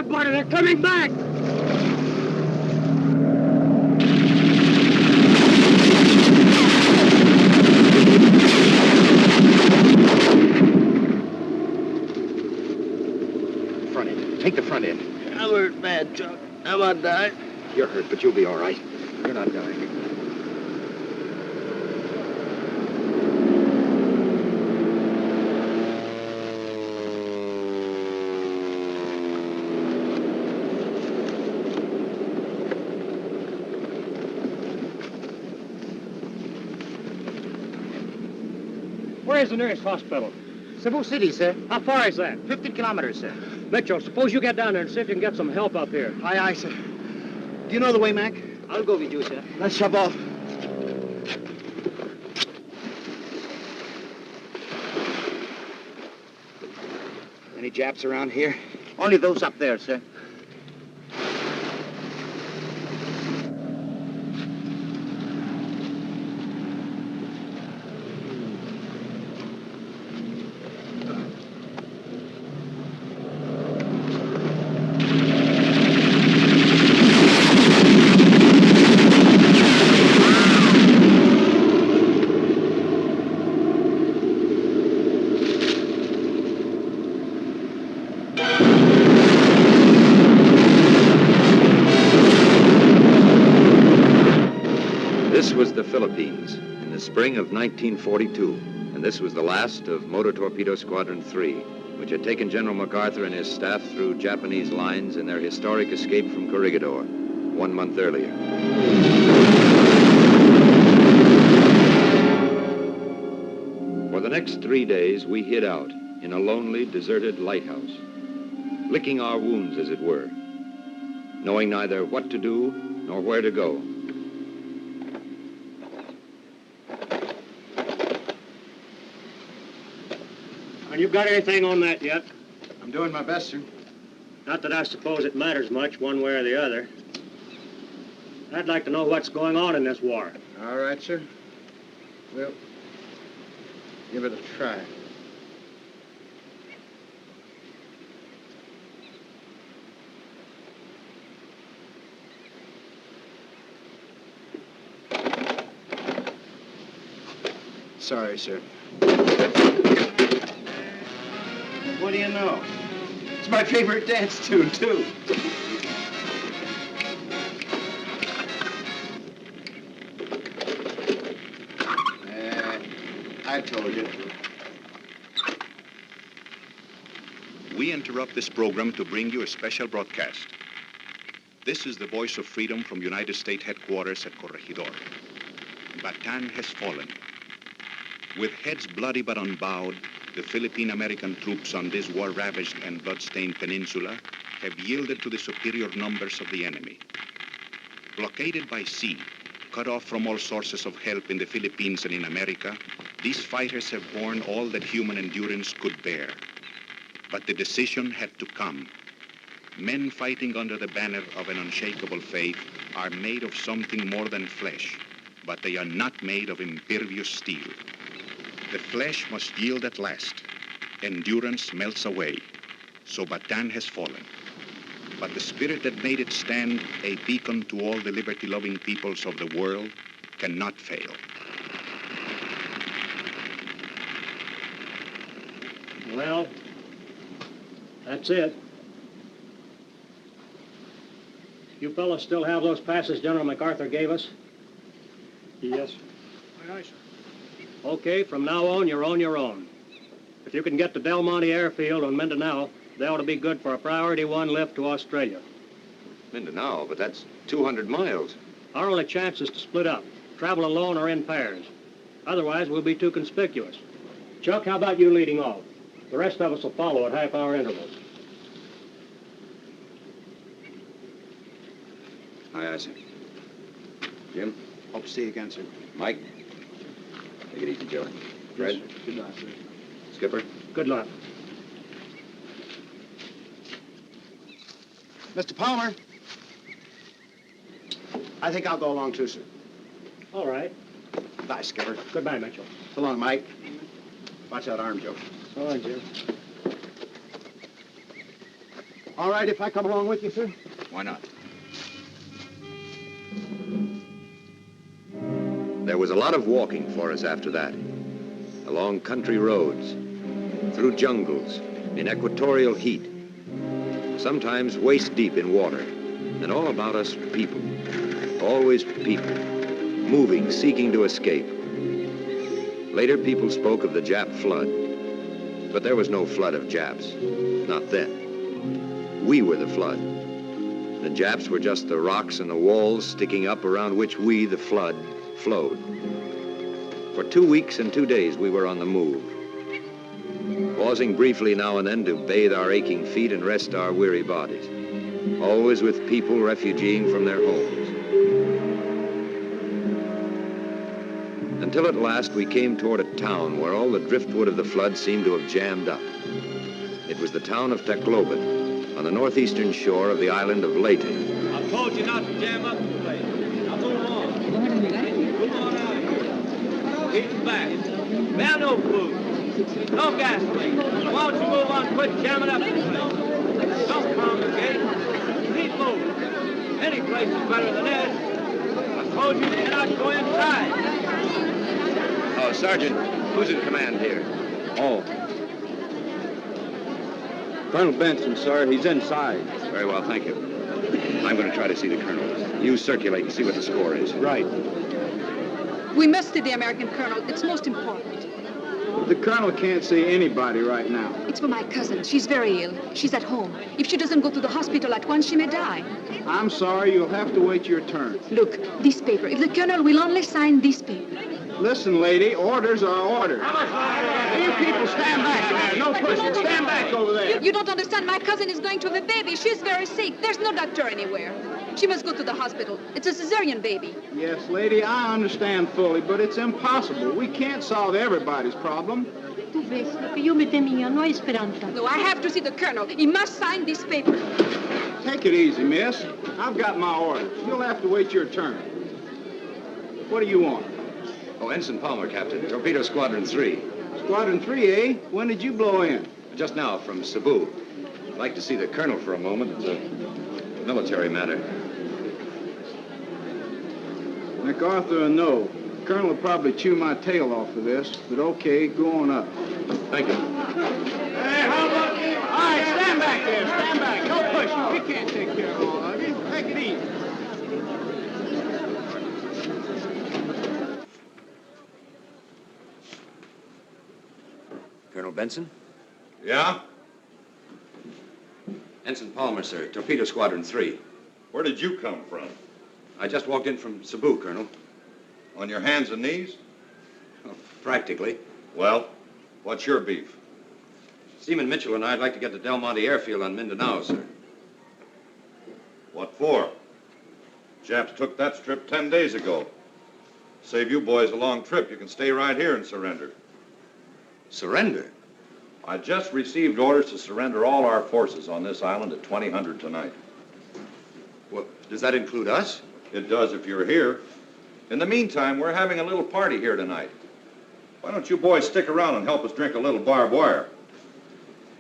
Hot water, they're coming back! Front end. Take the front end. I'm hurt bad, Chuck. I'm about to die. You're hurt, but you'll be all right. You're not dying. Where's the nearest hospital? Cebu City, sir. How far is that? 50 kilometers, sir. Mitchell, suppose you get down there and see if you can get some help up here. Aye, aye, sir. Do you know the way, Mac? I'll go with you, sir. Let's shove off. Any Japs around here? Only those up there, sir. This was the Philippines in the spring of 1942, and this was the last of Motor Torpedo Squadron 3, which had taken General MacArthur and his staff through Japanese lines in their historic escape from Corregidor 1 month earlier. For the next 3 days, we hid out in a lonely, deserted lighthouse, licking our wounds, as it were, knowing neither what to do nor where to go. And you got anything on that yet? I'm doing my best, sir. Not that I suppose it matters much one way or the other. I'd like to know what's going on in this war. All right, sir. Well, give it a try. Sorry, sir. What do you know? It's my favorite dance tune, too. I told you. We interrupt this program to bring you a special broadcast. This is the voice of freedom from United States headquarters at Corregidor. Bataan has fallen. With heads bloody but unbowed, the Philippine-American troops on this war-ravaged and blood-stained peninsula have yielded to the superior numbers of the enemy. Blockaded by sea, cut off from all sources of help in the Philippines and in America, these fighters have borne all that human endurance could bear. But the decision had to come. Men fighting under the banner of an unshakable faith are made of something more than flesh, but they are not made of impervious steel. The flesh must yield at last. Endurance melts away. So Bataan has fallen. But the spirit that made it stand a beacon to all the liberty-loving peoples of the world cannot fail. Well, that's it. You fellas still have those passes General MacArthur gave us? Yes. Aye, aye, sir. Okay, from now on, you're on your own. If you can get to Del Monte Airfield on Mindanao, they ought to be good for a Priority 1 lift to Australia. Mindanao, but that's 200 miles. Our only chance is to split up, travel alone or in pairs. Otherwise, we'll be too conspicuous. Chuck, how about you leading off? The rest of us will follow at half-hour intervals. Aye, aye, sir. Jim? Hope to see you again, sir. Mike? Take it easy, Joe. Fred? Yes, sir. Good night, sir. Skipper? Good luck. Mr. Palmer. I think I'll go along too, sir. All right. Bye, Skipper. Goodbye, Mitchell. So long, Mike. Watch that arm, Joe. All right, Jim. All right if I come along with you, sir? Why not? There was a lot of walking for us after that. Along country roads, through jungles, in equatorial heat, sometimes waist deep in water, and all about us people, always people, moving, seeking to escape. Later people spoke of the Jap flood, but there was no flood of Japs, not then. We were the flood. The Japs were just the rocks and the walls sticking up around which we, the flood, flowed. For 2 weeks and 2 days we were on the move, pausing briefly now and then to bathe our aching feet and rest our weary bodies, always with people refugeeing from their homes. Until at last we came toward a town where all the driftwood of the flood seemed to have jammed up. It was the town of Tacloban, on the northeastern shore of the island of Leyte. I told you not to jam up the place. Now move on. Move on out. Keep back. Well, no food. No gasoline. Why don't you move on? Quit jamming up the place. Don't congregate. Keep moving. Any place is better than this. I told you to not go inside. Oh, Sergeant, who's in command here? Oh. Colonel Benson, sir. He's inside. Very well, thank you. I'm going to try to see the colonel. You circulate and see what the score is. Right. We must see the American colonel. It's most important. The colonel can't see anybody right now. It's for my cousin. She's very ill. She's at home. If she doesn't go to the hospital at once, she may die. I'm sorry, you'll have to wait your turn. Look, this paper. If the colonel will only sign this paper. Listen, lady, orders are orders. You people stand back there. No pushing. Stand back over there. You don't understand. My cousin is going to have a baby. She's very sick. There's no doctor anywhere. She must go to the hospital. It's a cesarean baby. Yes, lady, I understand fully, but it's impossible. We can't solve everybody's problem. Tu ves, lo que yo me temía, no hay esperanza. No, I have to see the colonel. He must sign this paper. Take it easy, miss. I've got my orders. You'll have to wait your turn. What do you want? Oh, Ensign Palmer, Captain. Torpedo Squadron 3. Squadron 3, eh? When did you blow in? Just now, from Cebu. I'd like to see the colonel for a moment. It's a military matter. MacArthur will know. The colonel will probably chew my tail off for this, but okay, go on up. Thank you. Hey, how about you? All right, stand back there. Stand back. No pushing. We can't take care of all of you. Take it easy. Colonel Benson? Yeah? Ensign Palmer, sir. Torpedo Squadron 3. Where did you come from? I just walked in from Cebu, Colonel. On your hands and knees? Well, practically. Well, what's your beef? Seaman Mitchell and I'd like to get to Del Monte Airfield on Mindanao, sir. What for? Japs took that strip 10 days ago. Save you boys a long trip. You can stay right here and surrender. Surrender? I just received orders to surrender all our forces on this island at 2000 tonight. Well, does that include us? It does if you're here. In the meantime, we're having a little party here tonight. Why don't you boys stick around and help us drink a little barbed wire?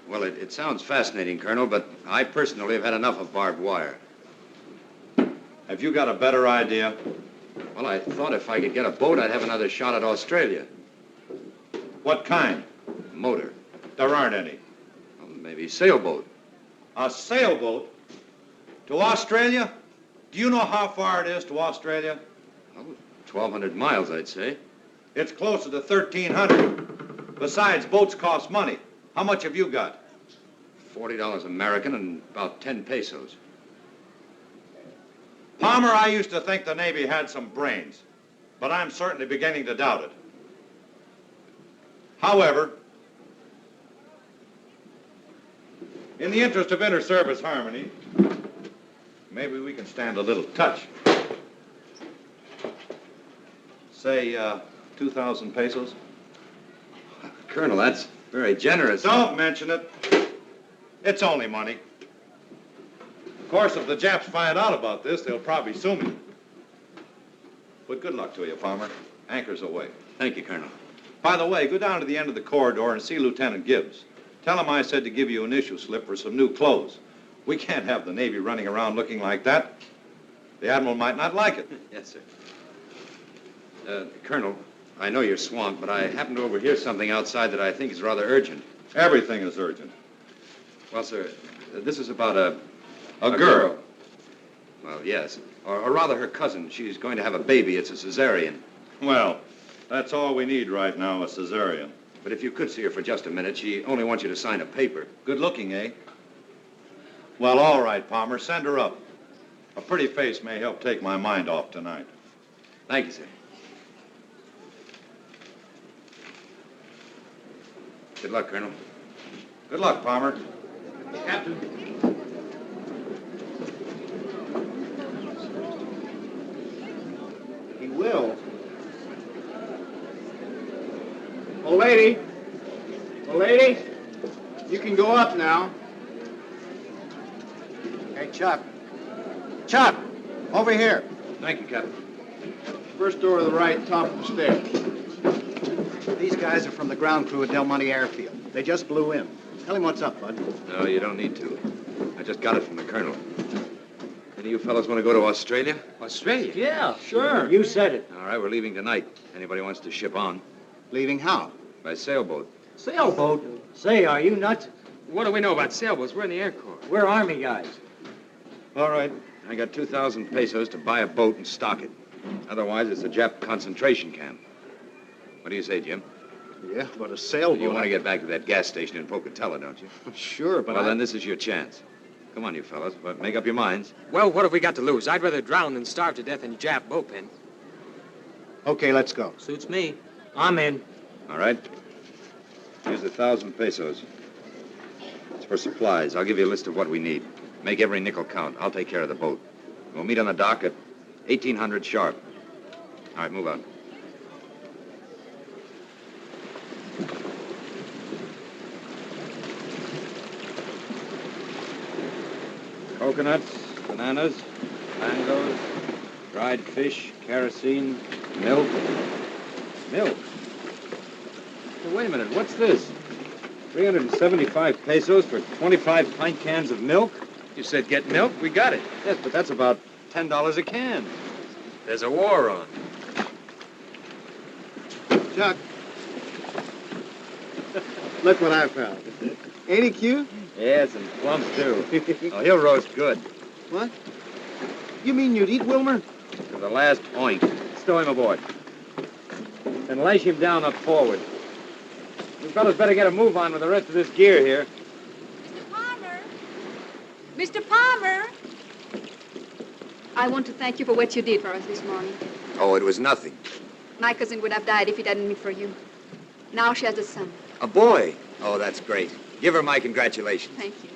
Well, it sounds fascinating, Colonel, but I personally have had enough of barbed wire. Have you got a better idea? Well, I thought if I could get a boat, I'd have another shot at Australia. What kind? Motor. There aren't any. Well, maybe sailboat. A sailboat? To Australia? Do you know how far it is to Australia? Well, 1,200 miles, I'd say. It's closer to 1,300. Besides, boats cost money. How much have you got? $40 American and about 10 pesos. Palmer, I used to think the Navy had some brains, but I'm certainly beginning to doubt it. However, in the interest of inter-service harmony, maybe we can stand a little touch. Say, 2,000 pesos? Colonel, that's very generous. Don't mention it. It's only money. Of course, if the Japs find out about this, they'll probably sue me. But good luck to you, Palmer. Anchor's away. Thank you, Colonel. By the way, go down to the end of the corridor and see Lieutenant Gibbs. Tell him I said to give you an issue slip for some new clothes. We can't have the Navy running around looking like that. The Admiral might not like it. Yes, sir. Colonel, I know you're swamped, but I happened to overhear something outside that I think is rather urgent. Everything is urgent. Well, sir, this is about a girl. Well, yes. Or rather her cousin. She's going to have a baby. It's a cesarean. Well, that's all we need right now, a cesarean. But if you could see her for just a minute, she only wants you to sign a paper. Good looking, eh? Well, all right, Palmer, send her up. A pretty face may help take my mind off tonight. Thank you, sir. Good luck, Colonel. Good luck, Palmer. Captain. He will. Old lady. Old lady. You can go up now. Hey, Chuck. Chuck, over here. Thank you, Captain. First door to the right, top of the stairs. These guys are from the ground crew at Del Monte Airfield. They just blew in. Tell him what's up, bud. No, you don't need to. I just got it from the Colonel. Any of you fellows want to go to Australia? Australia? Yeah, sure. You said it. All right, we're leaving tonight. Anybody wants to ship on? Leaving how? By sailboat. Sailboat? Say, are you nuts? What do we know about sailboats? We're in the Air Corps. We're Army guys. All right. I got 2,000 pesos to buy a boat and stock it. Otherwise, it's a Jap concentration camp. What do you say, Jim? Yeah, but a sailboat. You want to get back to that gas station in Pocatello, don't you? Sure, but Well, then this is your chance. Come on, you fellas. But make up your minds. Well, what have we got to lose? I'd rather drown than starve to death in Jap bullpen. Okay, let's go. Suits me. I'm in. All right? Here's 1,000 pesos. It's for supplies. I'll give you a list of what we need. Make every nickel count. I'll take care of the boat. We'll meet on the dock at 1800 sharp. All right, move out. Coconuts, bananas, mangoes, dried fish, kerosene, milk. Milk? Well, wait a minute, what's this? 375 pesos for 25 pint cans of milk? You said get milk? We got it. Yes, but that's about $10 a can. There's a war on. Chuck. Look what I found. Ain't he cute? Yes, and plumps, too. Oh, he'll roast good. What? You mean you'd eat Wilmer? For the last oink. Stow him aboard. And lash him down up forward. You fellas better get a move on with the rest of this gear here. Mr. Palmer! Mr. Palmer! I want to thank you for what you did for us this morning. Oh, it was nothing. My cousin would have died if it hadn't been for you. Now she has a son. A boy? Oh, that's great. Give her my congratulations. Thank you.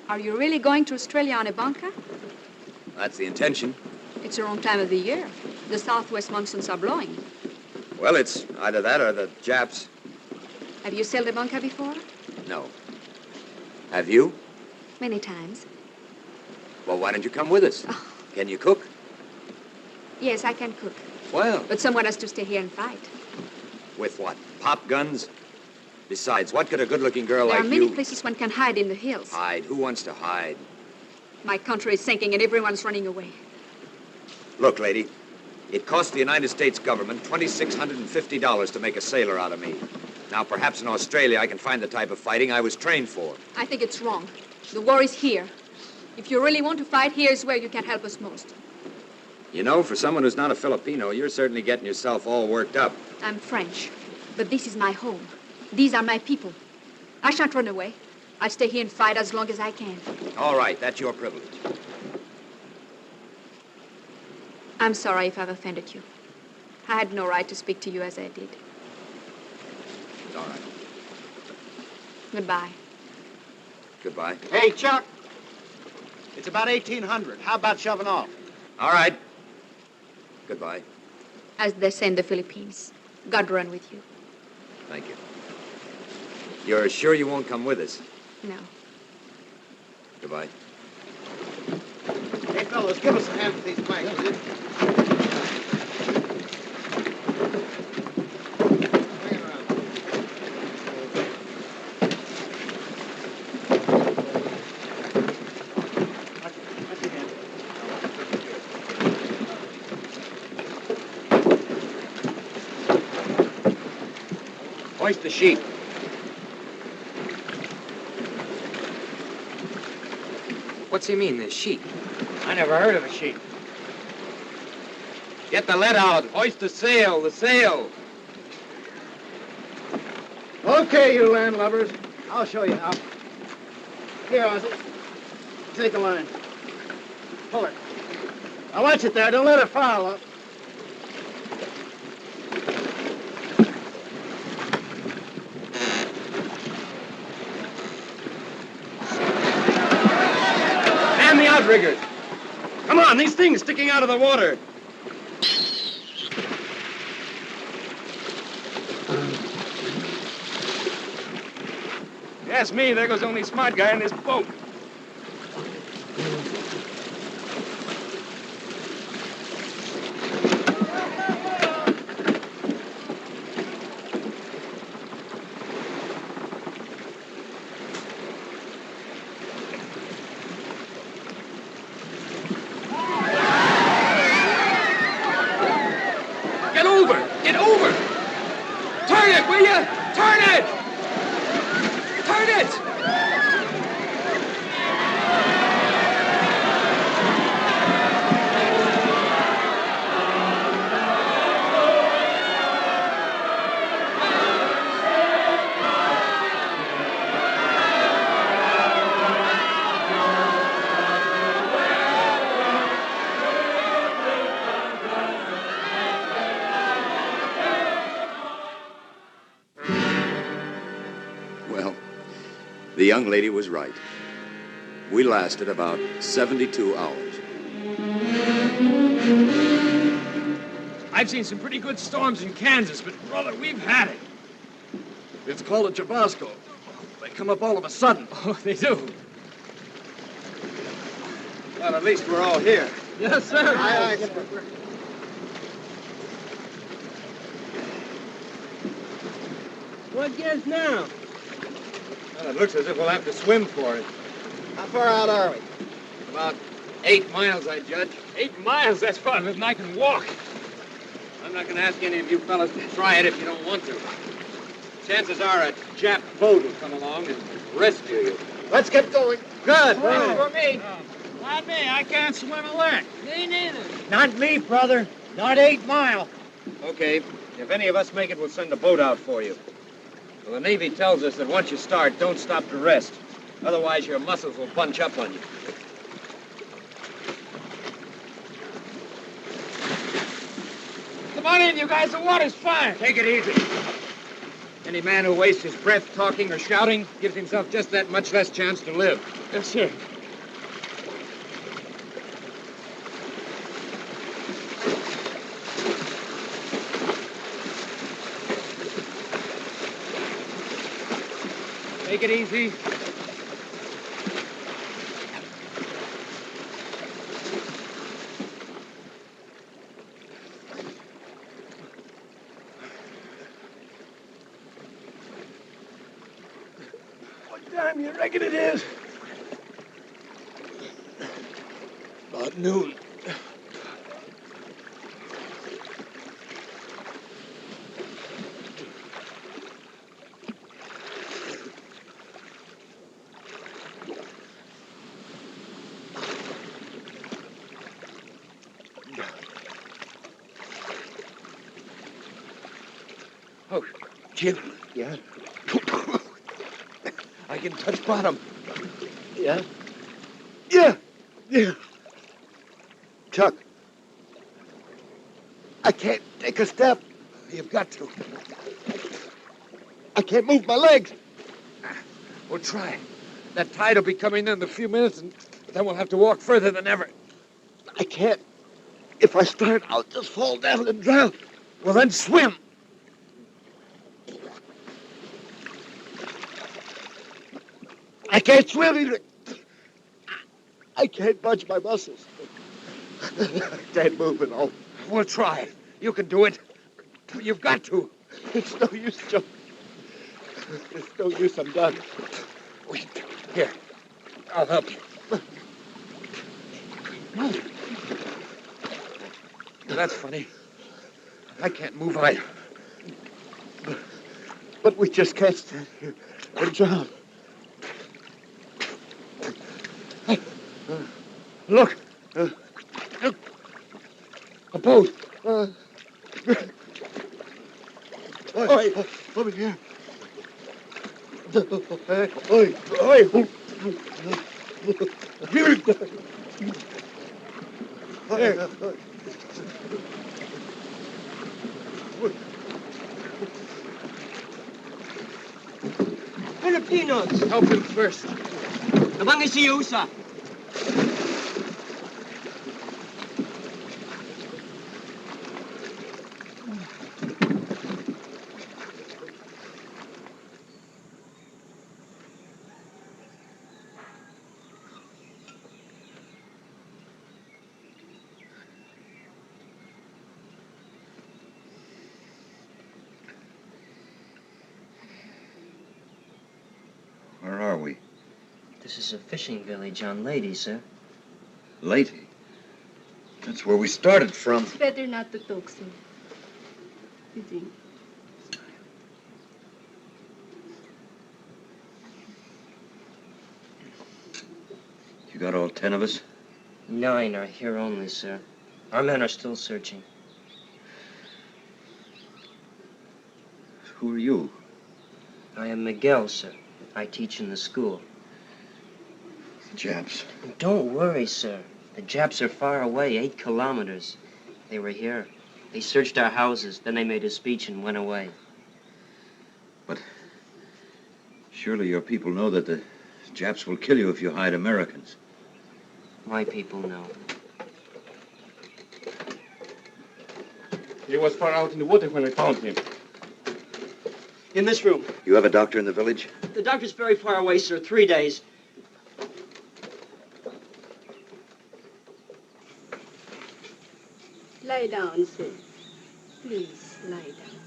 Are you really going to Australia on a bunker? That's the intention. It's the wrong time of the year. The southwest monsoons are blowing. Well, it's either that or the Japs. Have you sailed a bunker before? No. Have you? Many times. Well, why don't you come with us? Oh. Can you cook? Yes, I can cook. Well. But someone has to stay here and fight. With what? Pop guns? Besides, what could a good-looking girl There like are many you... places one can hide in the hills. Hide? Who wants to hide? My country is sinking and everyone's running away. Look, lady, it cost the United States government $2,650 to make a sailor out of me. Now, perhaps in Australia I can find the type of fighting I was trained for. I think it's wrong. The war is here. If you really want to fight, here's where you can help us most. You know, for someone who's not a Filipino, you're certainly getting yourself all worked up. I'm French, but this is my home. These are my people. I shan't run away. I'll stay here and fight as long as I can. All right, that's your privilege. I'm sorry if I've offended you. I had no right to speak to you as I did. It's all right. Goodbye. Goodbye. Hey, Chuck. It's about 1800. How about shoving off? All right. Goodbye. As they say in the Philippines, God run with you. Thank you. You're sure you won't come with us? No. Goodbye. Hey, fellas, give us a hand with these planks, will you? Hoist the sheet. What's he mean, this sheet? I never heard of a sheet. Get the lead out. Hoist the sail, the sail. Okay, you landlubbers. I'll show you how. Here, Ozzy. Take the line. Pull it. Now watch it there. Don't let it foul up. Man the outriggers. Come on, these things sticking out of the water. Yes, me. There goes the only smart guy in this boat. Get over! Turn it, will you? Turn it! Turn it! The young lady was right. We lasted about 72 hours. I've seen some pretty good storms in Kansas, but brother, we've had it. It's called a Tabasco. They come up all of a sudden. Oh, they do. Well, at least we're all here. Yes, sir. Aye, aye, sir. What gives now? Well, it looks as if we'll have to swim for it. How far out are we? About 8 miles, I judge. 8 miles? That's farther than I can walk. I'm not going to ask any of you fellas to try it if you don't want to. Chances are a Jap boat will come along and rescue you. Let's get going. Good. For me. Not me. I can't swim a lick. Me neither. Not me, brother. Not 8 mile. Okay. If any of us make it, we'll send a boat out for you. Well, the Navy tells us that once you start, don't stop to rest. Otherwise, your muscles will bunch up on you. Come on in, you guys. The water's fine. Take it easy. Any man who wastes his breath talking or shouting gives himself just that much less chance to live. Yes, sir. Take it easy. What time you reckon it is? About noon. Oh, Jim. Yeah? I can touch bottom. Yeah? Yeah! Yeah! Chuck, I can't take a step. You've got to. I can't move my legs. We'll try. That tide will be coming in a few minutes, and then we'll have to walk further than ever. I can't. If I start, I'll just fall down and drown. Well, then swim. I can't swim either. I can't budge my muscles. I can't move at all. We'll try. You can do it. You've got to. It's no use, Chuck. It's no use. I'm done. Here, I'll help you. That's funny. I can't move either. But we just can't stand here and drown. Look. Look. A boat. Over here. Filipinos! Help him first. Nabang isiusa. Where are we? This is a fishing village on Leyte, sir. Leyte. That's where we started from. It's better not to talk, sir. You think? You got all 10 of us? 9 are here only, sir. Our men are still searching. Who are you? I am Miguel, sir. I teach in the school. Japs. Don't worry, sir. The Japs are far away, 8 kilometers. They were here. They searched our houses, then they made a speech and went away. But surely your people know that the Japs will kill you if you hide Americans. My people know. He was far out in the water when I found him. In this room. You have a doctor in the village? The doctor's very far away, sir. 3 days. Lie down, sir. Please, lie down.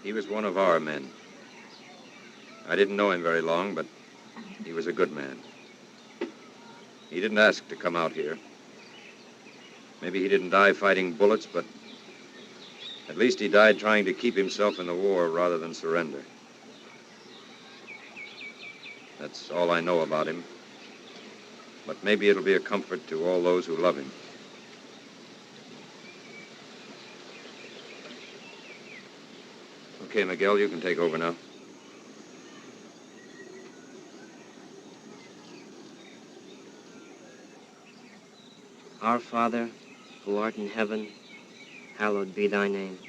He was one of our men. I didn't know him very long, but he was a good man. He didn't ask to come out here. Maybe he didn't die fighting bullets, but at least he died trying to keep himself in the war rather than surrender. That's all I know about him. But maybe it'll be a comfort to all those who love him. Okay, Miguel, you can take over now. Our Father, who art in heaven, hallowed be thy name.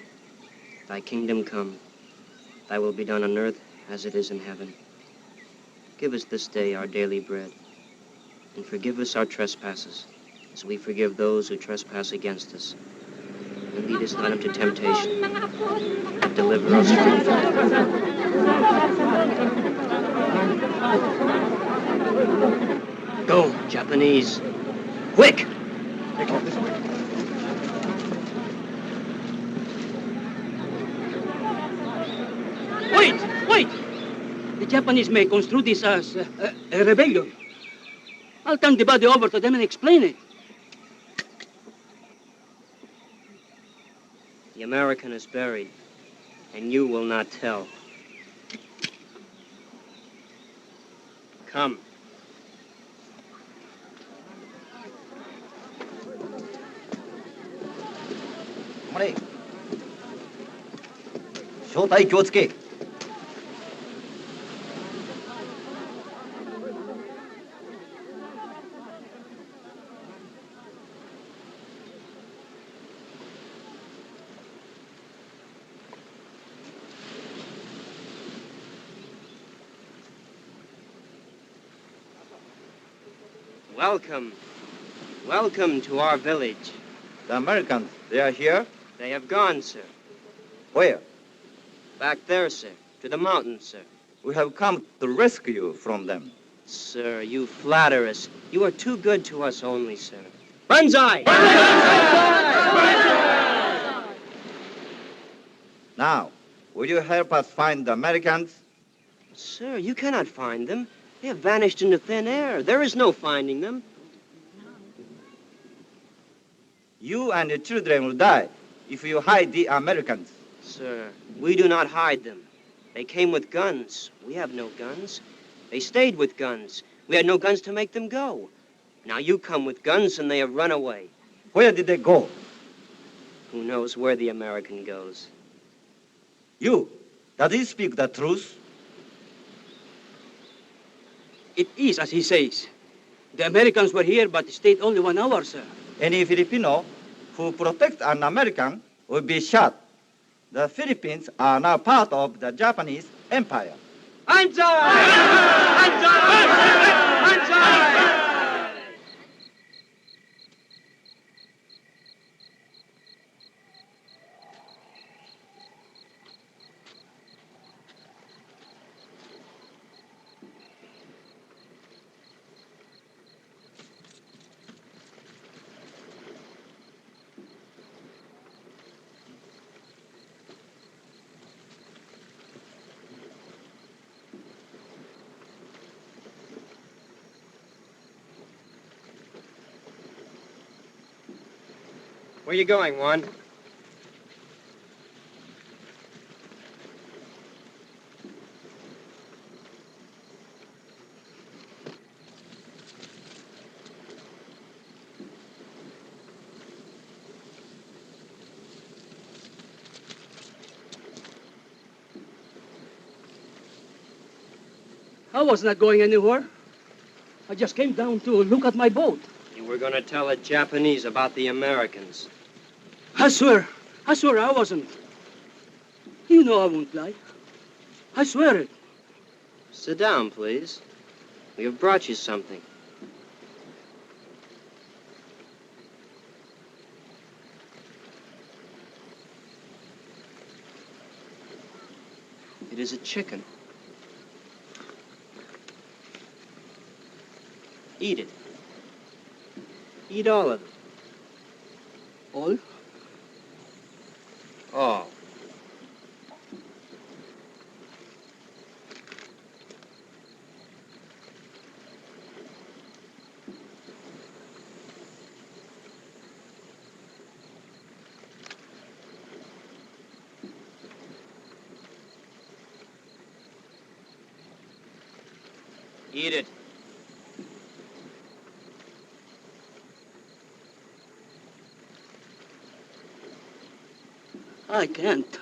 Thy kingdom come. Thy will be done on earth as it is in heaven. Give us this day our daily bread, and forgive us our trespasses, as we forgive those who trespass against us. And lead us not into temptation, but deliver us from evil. Go, Japanese. Quick! Take him this way. Wait! The Japanese may construe this as a rebellion. I'll turn the body over to them and explain it. The American is buried, and you will not tell. Come. Welcome. Welcome to our village. The Americans, they are here? They have gone, sir. Where? Back there, sir. To the mountains, sir. We have come to rescue you from them. Sir, you flatter us. You are too good to us only, sir. Banzai! Now, will you help us find the Americans? Sir, you cannot find them. They have vanished into thin air. There is no finding them. You and the children will die if you hide the Americans. Sir, we do not hide them. They came with guns. We have no guns. They stayed with guns. We had no guns to make them go. Now you come with guns and they have run away. Where did they go? Who knows where the American goes? You, does he speak the truth? It is as he says. The Americans were here, but stayed only 1 hour, sir. Any Filipino who protects an American will be shot. The Philippines are now part of the Japanese Empire. Ensign! Ensign! Ensign! Where you going, Juan? I was not going anywhere. I just came down to look at my boat. You were going to tell the Japanese about the Americans. I swear I wasn't. You know I won't lie. I swear it. Sit down, please. We have brought you something. It is a chicken. Eat it. Eat all of it. All? All. Eat it. I can't.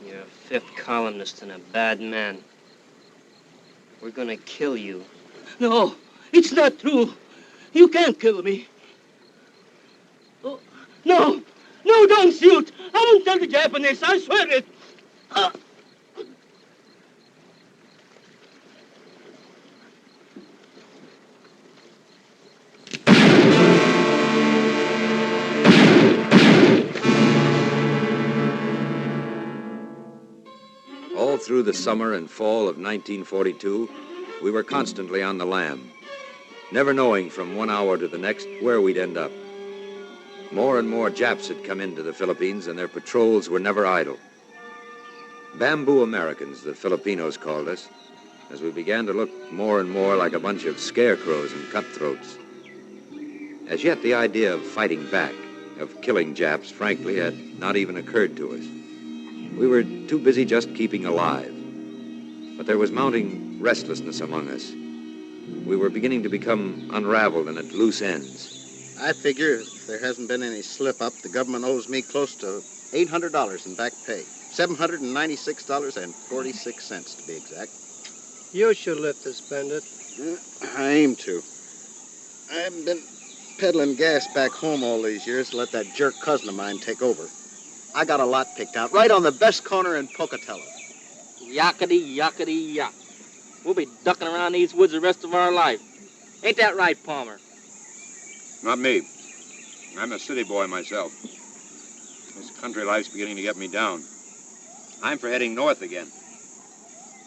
You're a fifth columnist and a bad man. We're gonna kill you. No, it's not true. You can't kill me. Oh, no, don't shoot. I won't tell the Japanese. I swear it. All through the summer and fall of 1942, we were constantly on the lam, never knowing from 1 hour to the next where we'd end up. More and more Japs had come into the Philippines, and their patrols were never idle. Bamboo Americans, the Filipinos called us, as we began to look more and more like a bunch of scarecrows and cutthroats. As yet, the idea of fighting back, of killing Japs, frankly, had not even occurred to us. We were too busy just keeping alive. But there was mounting restlessness among us. We were beginning to become unraveled and at loose ends. I figure if there hasn't been any slip-up, the government owes me close to $800 in back pay. $796.46 to be exact. You should live to spend it. I aim to. I haven't been peddling gas back home all these years to let that jerk cousin of mine take over. I got a lot picked out right on the best corner in Pocatello. Yakety, yakety, yak. We'll be ducking around these woods the rest of our life. Ain't that right, Palmer? Not me. I'm a city boy myself. This country life's beginning to get me down. I'm for heading north again.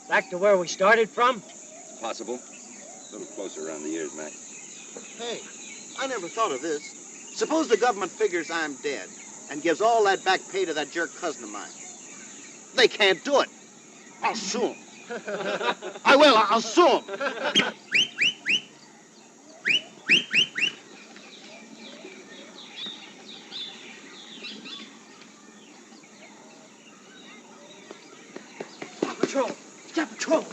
Back to where we started from? Possible. A little closer around the ears, Mac. Hey, I never thought of this. Suppose the government figures I'm dead and gives all that back pay to that jerk cousin of mine. They can't do it. I'll sue 'em. I will. I'll sue 'em. patrol. Jap patrol.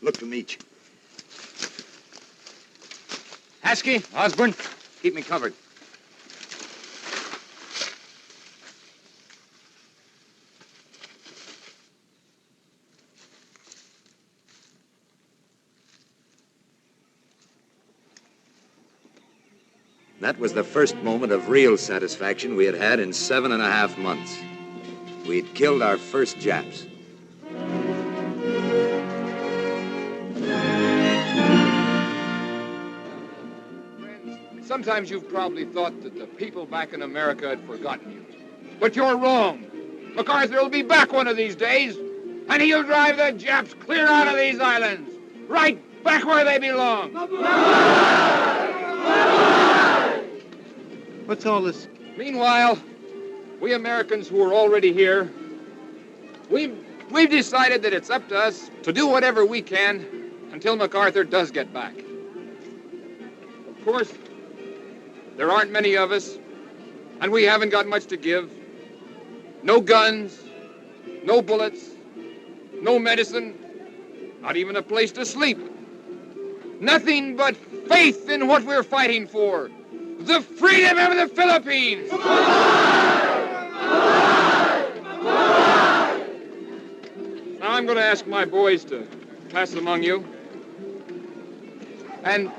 Look to meet you. Haskey, Osborne, keep me covered. That was the first moment of real satisfaction we had had in 7.5 months. We'd killed our first Japs. Sometimes you've probably thought that the people back in America had forgotten you. But you're wrong. MacArthur will be back one of these days, and he'll drive the Japs clear out of these islands, right back where they belong. What's all this? Meanwhile, we Americans who are already here, we've decided that it's up to us to do whatever we can until MacArthur does get back. Of course, there aren't many of us, and we haven't got much to give. No guns, no bullets, no medicine, not even a place to sleep. Nothing but faith in what we're fighting for, the freedom of the Philippines. Now I'm going to ask my boys to pass among you. And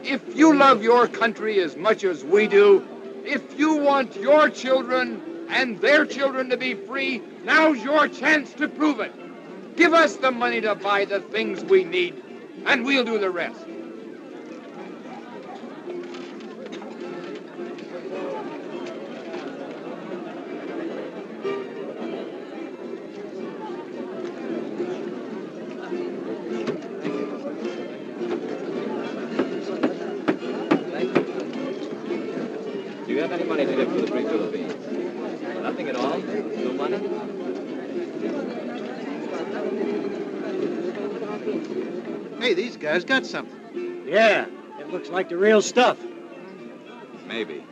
if you love your country as much as we do, if you want your children and their children to be free, now's your chance to prove it. Give us the money to buy the things we need, and we'll do the rest. Do you have any money to give to the Free Philippines? Nothing at all? No money? Hey, these guys got something. Yeah, it looks like the real stuff. Maybe.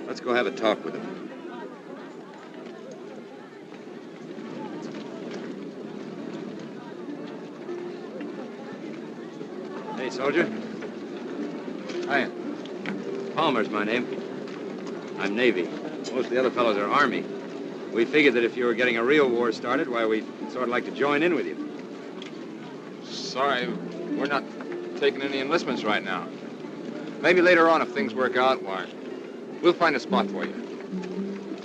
Let's go have a talk with him. Hey, soldier. Hiya. Palmer's my name. I'm Navy. Most of the other fellows are Army. We figured that if you were getting a real war started, why, we'd sort of like to join in with you. Sorry, we're not taking any enlistments right now. Maybe later on, if things work out, why, we'll find a spot for you.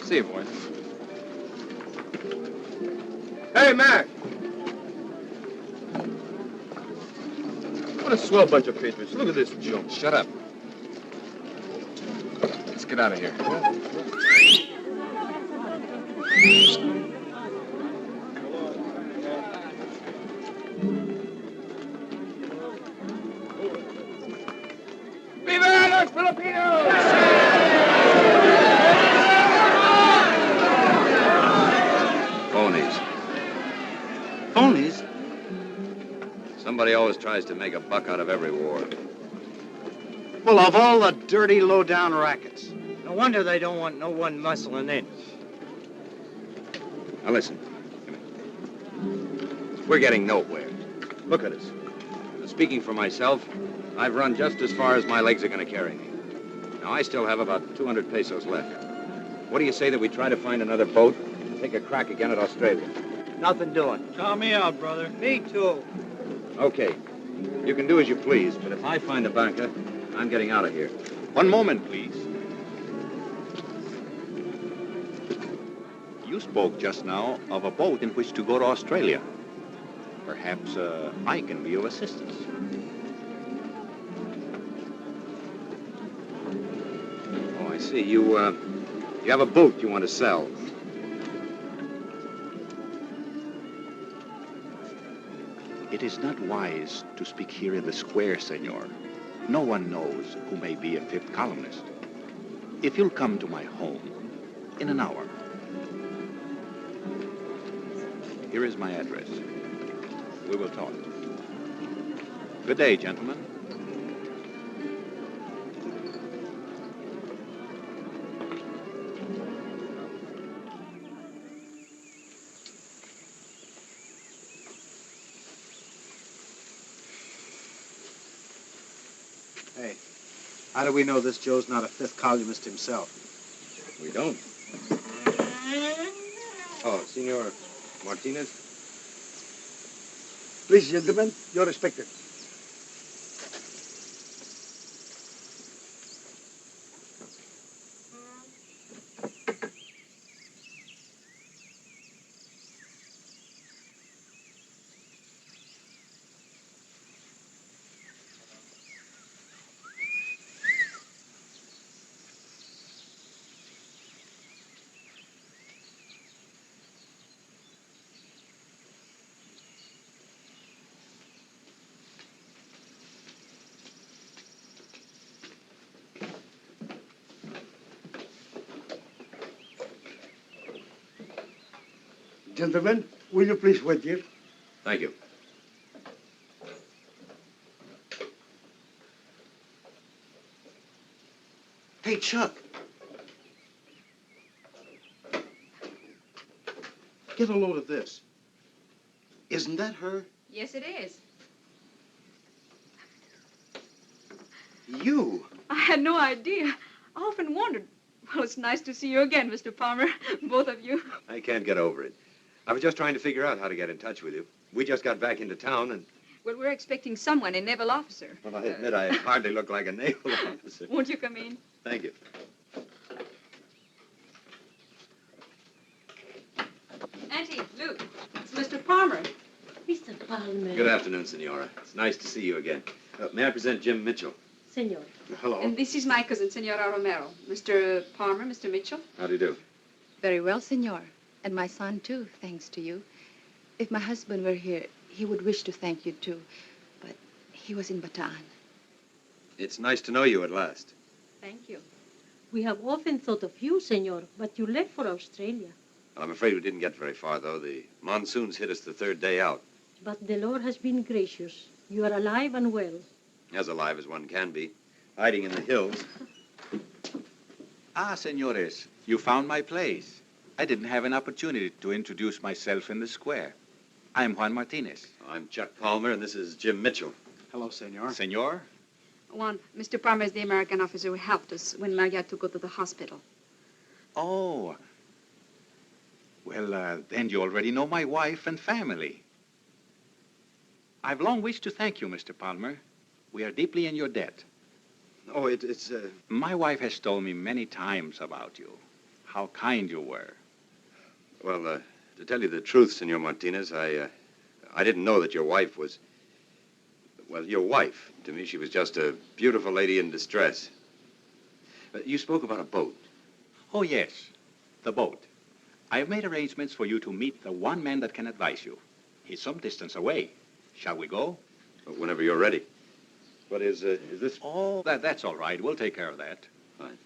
See you, boys. Hey, Mac! What a swell bunch of patriots. Look at this junk. Shut up. Let's get out of here. Viva los Filipinos! Phonies. Phonies? Somebody always tries to make a buck out of every war. Well, of all the dirty, low-down rackets. No wonder they don't want no one muscling in. Now listen. Come here. We're getting nowhere. Look at us. Speaking for myself, I've run just as far as my legs are going to carry me. Now, I still have about 200 pesos left. What do you say that we try to find another boat and take a crack again at Australia? Nothing doing. Count me out, brother. Me too. Okay. You can do as you please, but if I find a banca, I'm getting out of here. One moment, please. You spoke just now of a boat in which to go to Australia. Perhaps I can be of assistance. Oh, I see. You have a boat you want to sell. It is not wise to speak here in the square, senor. No one knows who may be a fifth columnist. If you'll come to my home in an hour. Here is my address. We will talk. Good day, gentlemen. Hey, how do we know this Joe's not a fifth columnist himself? We don't. Oh, Senor Martinez? Please, gentlemen, you're expected. Gentlemen, will you please wait here? Thank you. Hey, Chuck. Get a load of this. Isn't that her? Yes, it is. You? I had no idea. I often wondered. Well, it's nice to see you again, Mr. Palmer. Both of you. I can't get over it. I was just trying to figure out how to get in touch with you. We just got back into town and... Well, we're expecting someone, a naval officer. Well, I admit I hardly look like a naval officer. Won't you come in? Thank you. Auntie, Luke, it's Mr. Palmer. Mr. Palmer. Good afternoon, Senora. It's nice to see you again. May I present Jim Mitchell? Senor. Hello. And this is my cousin, Senora Romero. Mr. Palmer, Mr. Mitchell. How do you do? Very well, senor. And my son, too, thanks to you. If my husband were here, he would wish to thank you, too. But he was in Bataan. It's nice to know you at last. Thank you. We have often thought of you, senor, but you left for Australia. I'm afraid we didn't get very far, though. The monsoons hit us the third day out. But the Lord has been gracious. You are alive and well. As alive as one can be. Hiding in the hills. Ah, senores, you found my place. I didn't have an opportunity to introduce myself in the square. I'm Juan Martinez. I'm Chuck Palmer, and this is Jim Mitchell. Hello, senor. Senor? Juan, Mr. Palmer is the American officer who helped us when Maria had to go to the hospital. Oh. Well, then you already know my wife and family. I've long wished to thank you, Mr. Palmer. We are deeply in your debt. Oh, it's... My wife has told me many times about you, how kind you were. Well, to tell you the truth, Senor Martinez, I didn't know that your wife was... Well, your wife. To me, she was just a beautiful lady in distress. You spoke about a boat. Oh, yes, the boat. I have made arrangements for you to meet the one man that can advise you. He's some distance away. Shall we go? Whenever you're ready. What is this? Oh, that's all right. We'll take care of that. Fine.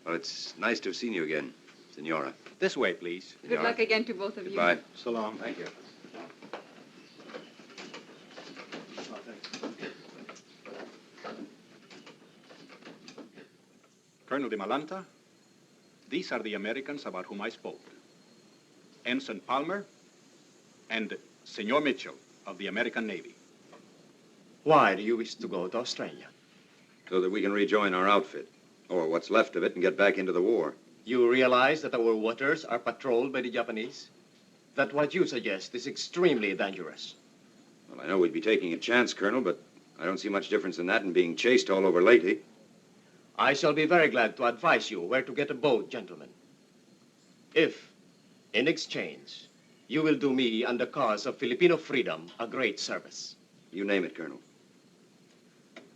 Well, it's nice to have seen you again, Senora. This way, please. Good luck again to both of you. Goodbye. So long. Thank you. Colonel de Malanta, these are the Americans about whom I spoke. Ensign Palmer and Senor Mitchell of the American Navy. Why do you wish to go to Australia? So that we can rejoin our outfit, or what's left of it, and get back into the war. You realize that our waters are patrolled by the Japanese? That what you suggest is extremely dangerous. Well, I know we'd be taking a chance, Colonel, but I don't see much difference in that and being chased all over Leyte. I shall be very glad to advise you where to get a boat, gentlemen. If, in exchange, you will do me and the cause of Filipino freedom a great service. You name it, Colonel.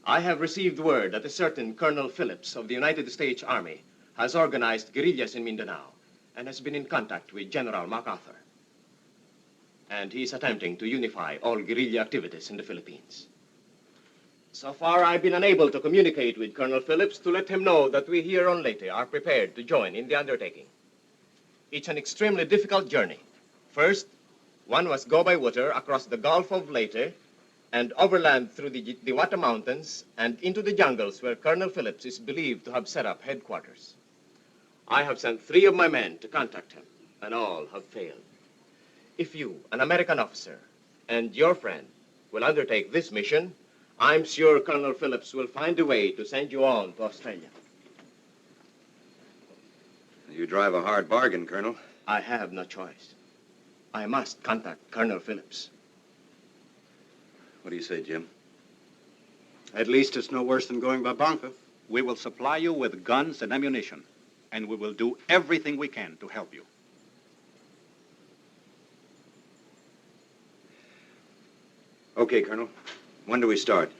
I have received word that a certain Colonel Phillips of the United States Army has organized guerrillas in Mindanao and has been in contact with General MacArthur. And he's attempting to unify all guerrilla activities in the Philippines. So far, I've been unable to communicate with Colonel Phillips to let him know that we here on Leyte are prepared to join in the undertaking. It's an extremely difficult journey. First, one must go by water across the Gulf of Leyte and overland through the Diwata Mountains and into the jungles where Colonel Phillips is believed to have set up headquarters. I have sent 3 of my men to contact him, and all have failed. If you, an American officer, and your friend will undertake this mission, I'm sure Colonel Phillips will find a way to send you on to Australia. You drive a hard bargain, Colonel. I have no choice. I must contact Colonel Phillips. What do you say, Jim? At least it's no worse than going by bunker. We will supply you with guns and ammunition, and we will do everything we can to help you. Okay, Colonel. When do we start?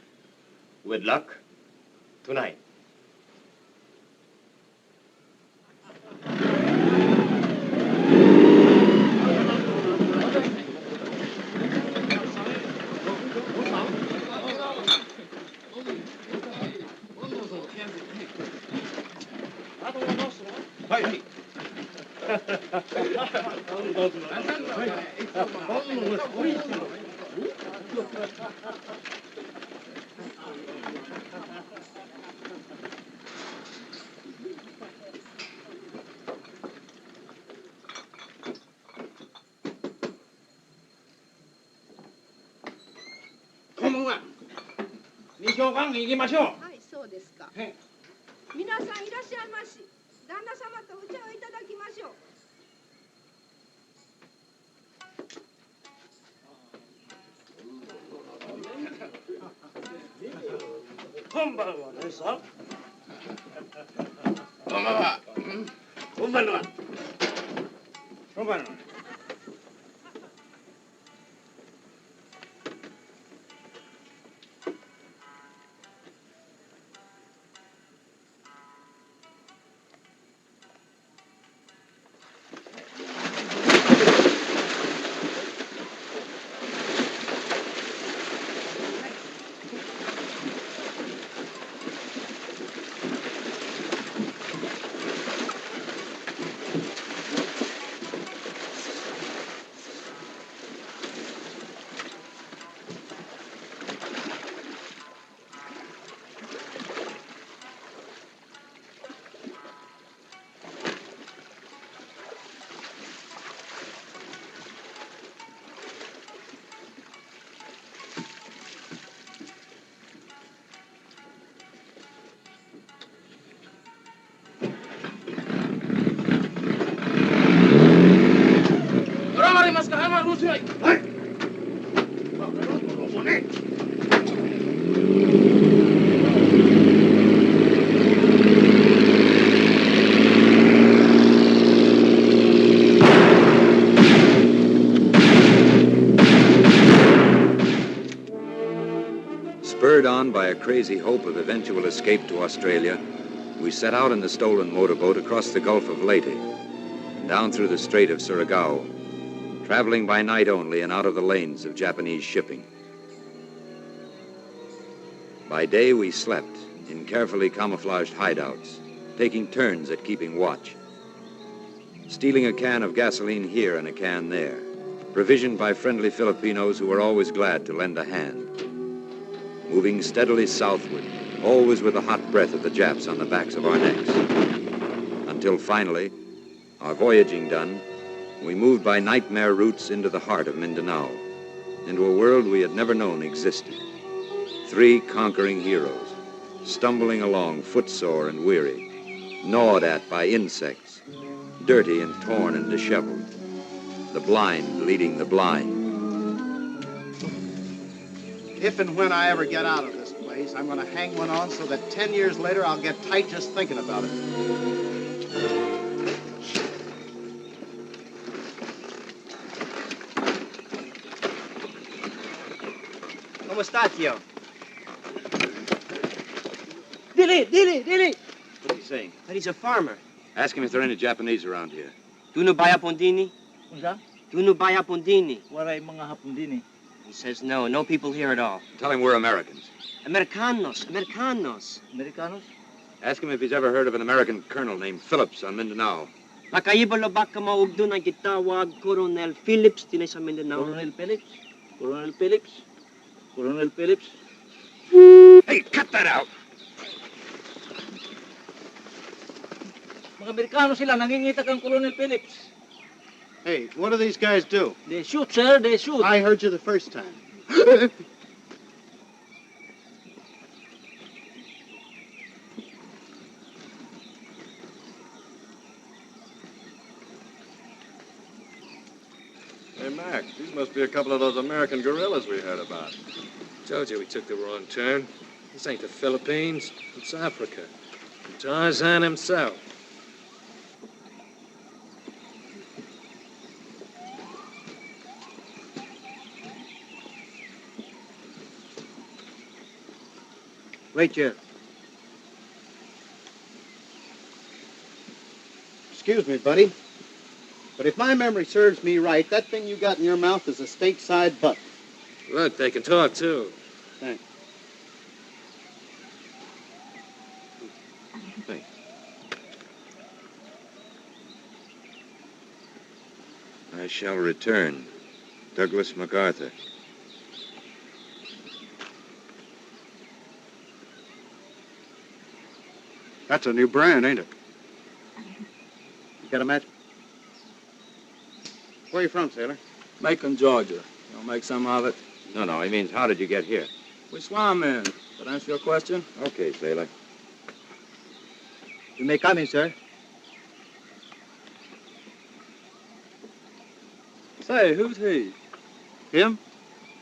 With luck, tonight.はい、そうですか。皆さんいらっしゃいまし。旦那様とお茶をいただきましょう。こんばんはねさ。こんばんは。こんばんは。こんばんは。Spurred on by a crazy hope of eventual escape to Australia, we set out in the stolen motorboat across the Gulf of Leyte, and down through the Strait of Surigao, traveling by night only and out of the lanes of Japanese shipping. By day, we slept in carefully camouflaged hideouts, taking turns at keeping watch, stealing a can of gasoline here and a can there, provisioned by friendly Filipinos who were always glad to lend a hand. Moving steadily southward, always with the hot breath of the Japs on the backs of our necks. Until finally, our voyaging done, we moved by nightmare routes into the heart of Mindanao, into a world we had never known existed. 3 conquering heroes, stumbling along footsore and weary, gnawed at by insects, dirty and torn and disheveled. The blind leading the blind. If and when I ever get out of this place, I'm going to hang one on so that 10 years later I'll get tight just thinking about it. ¿Cómo está, tío? Dili! What's he saying? That he's a farmer. Ask him if there are any Japanese around here. Do no baya pondini? Unsa? Do no baya pondini? Waray mga hapon din eh. He says no. No people here at all. Tell him we're Americans. Americanos. Americanos? Ask him if he's ever heard of an American colonel named Phillips on Mindanao. Nakaibalo baka maugdo na gitawag Colonel Phillips din sa Mindanao. Colonel Phillips? Colonel Phillips? Colonel Phillips? Hey, cut that out! Mga Amerikano sila, nangingita kang Colonel Phillips. Hey, what do these guys do? They shoot, sir, they shoot. I heard you the first time. Hey, Mac, these must be a couple of those American guerrillas we heard about. Told you we took the wrong turn. This ain't the Philippines. It's Africa. Tarzan himself. Wait here. Excuse me, buddy. But if my memory serves me right, that thing you got in your mouth is a stateside buck. Look, they can talk, too. Thanks. Thanks. I shall return. Douglas MacArthur. That's a new brand, ain't it? You got a match? Where are you from, sailor? Macon, Georgia. You'll make some of it? No, he means how did you get here? We swam in. That answer your question? Okay, sailor. You may come in, sir. Say, who's he? Him?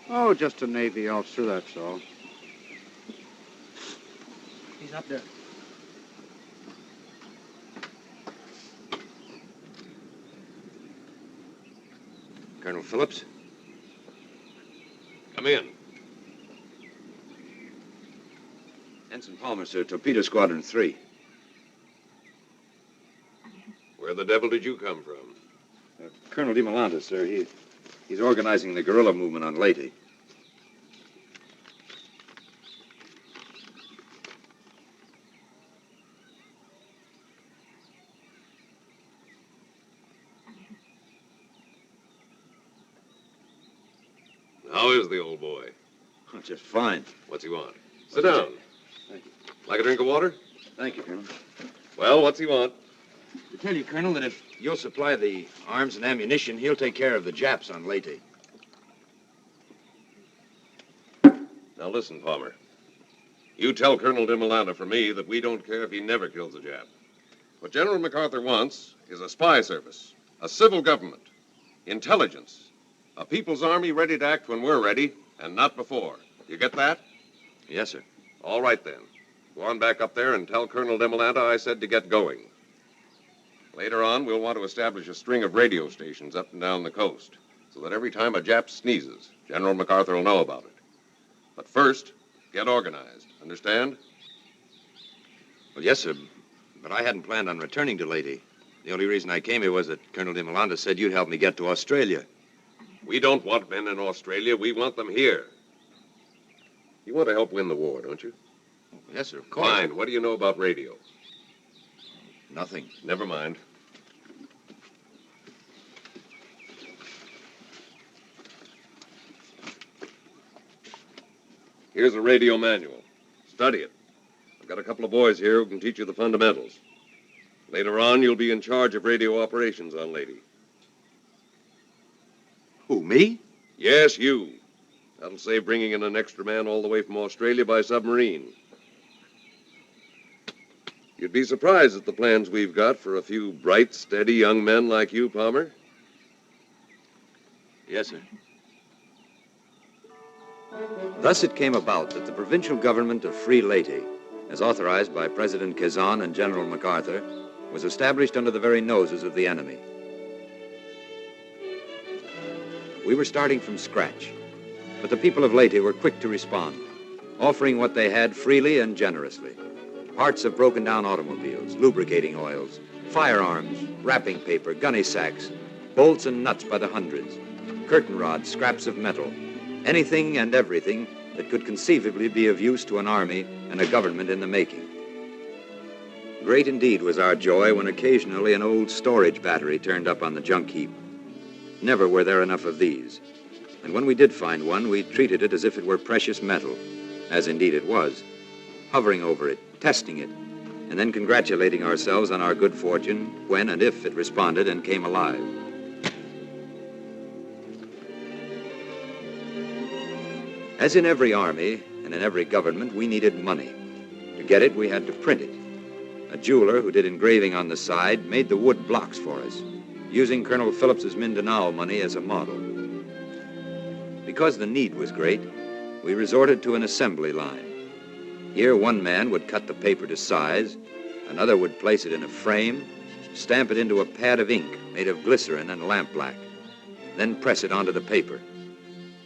Oh, just a Navy officer, that's all. He's up there. Colonel Phillips? Come in. Ensign Palmer, sir. Torpedo Squadron 3. Where the devil did you come from? Colonel DeMolanta, sir. He's organizing the guerrilla movement on Leyte. How is the old boy? Oh, just fine. What's he want? Sit down. Thank you. Like a drink of water? Thank you, Colonel. Well, what's he want? To tell you, Colonel, that if you'll supply the arms and ammunition, he'll take care of the Japs on Leyte. Now listen, Palmer. You tell Colonel DeMolanta for me that we don't care if he never kills a Jap. What General MacArthur wants is a spy service, a civil government, intelligence, a people's army ready to act when we're ready, and not before. You get that? Yes, sir. All right, then. Go on back up there and tell Colonel DeMolanta I said to get going. Later on, we'll want to establish a string of radio stations up and down the coast, so that every time a Jap sneezes, General MacArthur will know about it. But first, get organized. Understand? Well, yes, sir. But I hadn't planned on returning to Leyte. The only reason I came here was that Colonel DeMolanta said you'd help me get to Australia. We don't want men in Australia. We want them here. You want to help win the war, don't you? Yes, sir, of course. Fine. What do you know about radio? Nothing. Never mind. Here's a radio manual. Study it. I've got a couple of boys here who can teach you the fundamentals. Later on, you'll be in charge of radio operations on Leyte. Who, me? Yes, you. That'll save bringing in an extra man all the way from Australia by submarine. You'd be surprised at the plans we've got for a few bright, steady young men like you, Palmer. Yes, sir. Thus it came about that the provincial government of Free Leyte, as authorized by President Quezon and General MacArthur, was established under the very noses of the enemy. We were starting from scratch, but the people of Leyte were quick to respond, offering what they had freely and generously. Parts of broken-down automobiles, lubricating oils, firearms, wrapping paper, gunny sacks, bolts and nuts by the hundreds, curtain rods, scraps of metal, anything and everything that could conceivably be of use to an army and a government in the making. Great indeed was our joy when occasionally an old storage battery turned up on the junk heap. Never were there enough of these. And when we did find one, we treated it as if it were precious metal, as indeed it was, hovering over it, testing it, and then congratulating ourselves on our good fortune when and if it responded and came alive. As in every army and in every government, we needed money. To get it, we had to print it. A jeweler who did engraving on the side made the wood blocks for us, using Colonel Phillips's Mindanao money as a model. Because the need was great, we resorted to an assembly line. Here, one man would cut the paper to size, another would place it in a frame, stamp it into a pad of ink made of glycerin and lampblack, then press it onto the paper.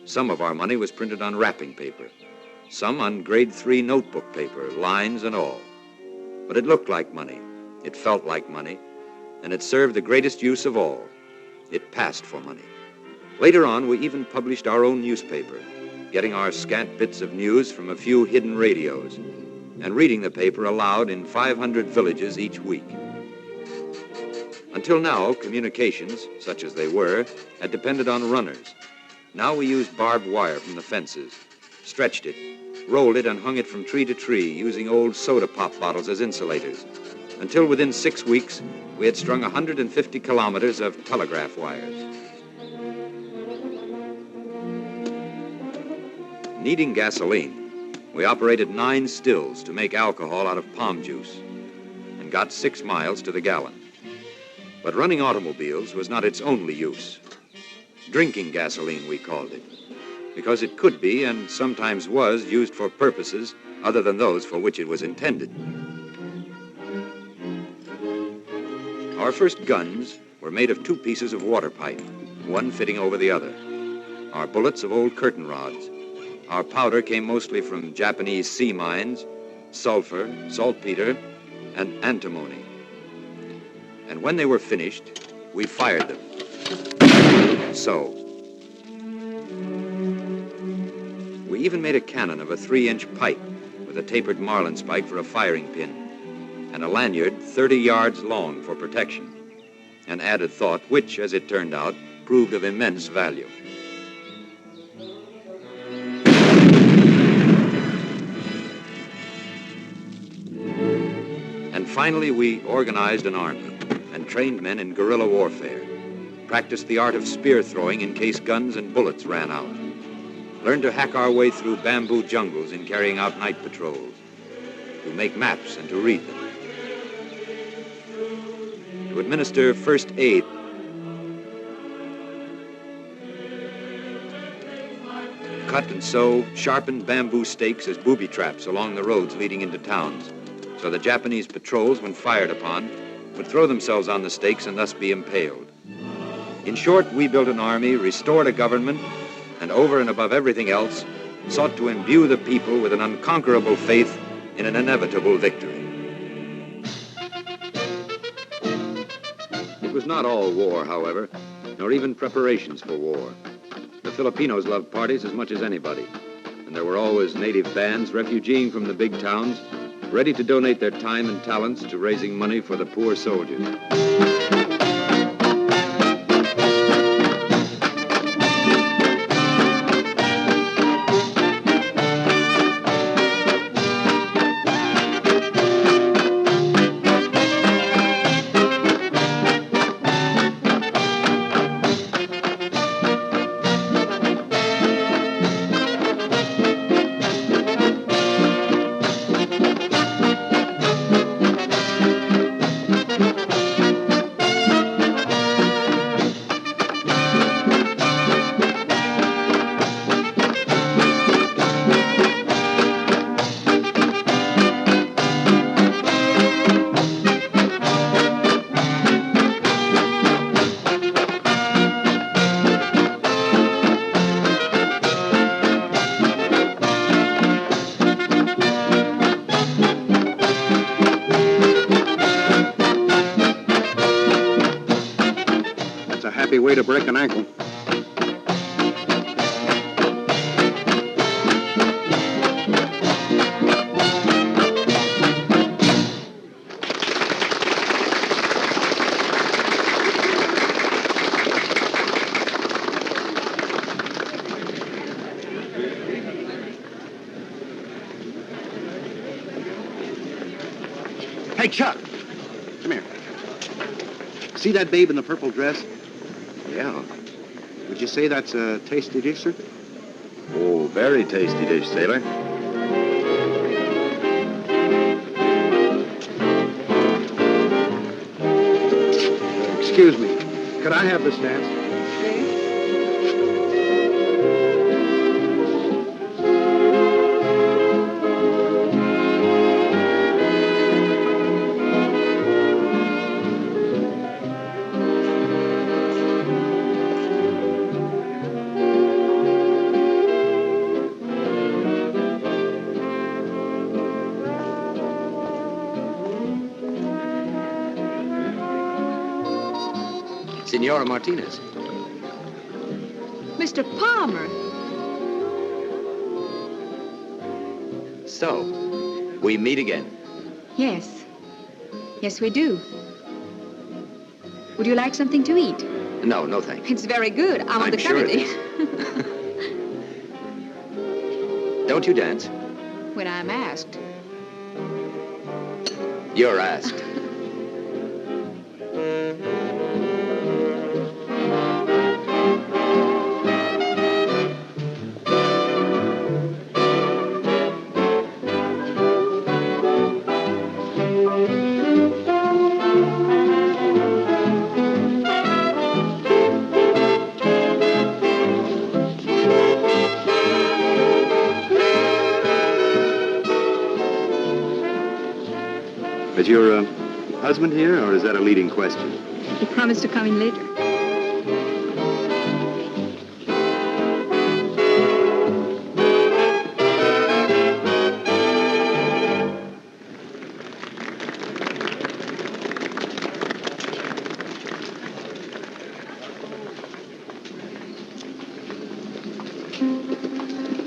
Some of our money was printed on wrapping paper, some on grade 3 notebook paper, lines and all. But it looked like money, it felt like money, and it served the greatest use of all. It passed for money. Later on, we even published our own newspaper, getting our scant bits of news from a few hidden radios, and reading the paper aloud in 500 villages each week. Until now, communications, such as they were, had depended on runners. Now we used barbed wire from the fences, stretched it, rolled it, and hung it from tree to tree, using old soda pop bottles as insulators, until within 6 weeks, we had strung 150 kilometers of telegraph wires. Needing gasoline, we operated 9 stills to make alcohol out of palm juice and got 6 miles to the gallon. But running automobiles was not its only use. Drinking gasoline, we called it, because it could be and sometimes was used for purposes other than those for which it was intended. Our first guns were made of 2 pieces of water pipe, one fitting over the other. Our bullets of old curtain rods. Our powder came mostly from Japanese sea mines, sulfur, saltpeter, and antimony. And when they were finished, we fired them. So. We even made a cannon of a 3-inch pipe with a tapered marlin spike for a firing pin, and a lanyard 30 yards long for protection. An added thought which, as it turned out, proved of immense value. And finally, we organized an army and trained men in guerrilla warfare, practiced the art of spear throwing in case guns and bullets ran out, learned to hack our way through bamboo jungles in carrying out night patrols, to make maps and to read them, to administer first aid, cut and sew sharpened bamboo stakes as booby traps along the roads leading into towns, so the Japanese patrols, when fired upon, would throw themselves on the stakes and thus be impaled. In short, we built an army, restored a government, and over and above everything else, sought to imbue the people with an unconquerable faith in an inevitable victory. It was not all war, however, nor even preparations for war. The Filipinos loved parties as much as anybody, and there were always native bands refugeeing from the big towns, ready to donate their time and talents to raising money for the poor soldiers. way to break an ankle. Hey, Chuck. Come here. See that babe in the purple dress? Yeah. Would you say that's a tasty dish, sir? Oh, very tasty dish, sailor. Excuse me. Could I have this dance? Senora Martinez. Mr. Palmer. So, we meet again. Yes. Yes, we do. Would you like something to eat? No, no thanks. It's very good. I'm on the sure it committee. Don't you dance? When I'm asked. You're asked. Is your husband here, or is that a leading question? He promised to come in later.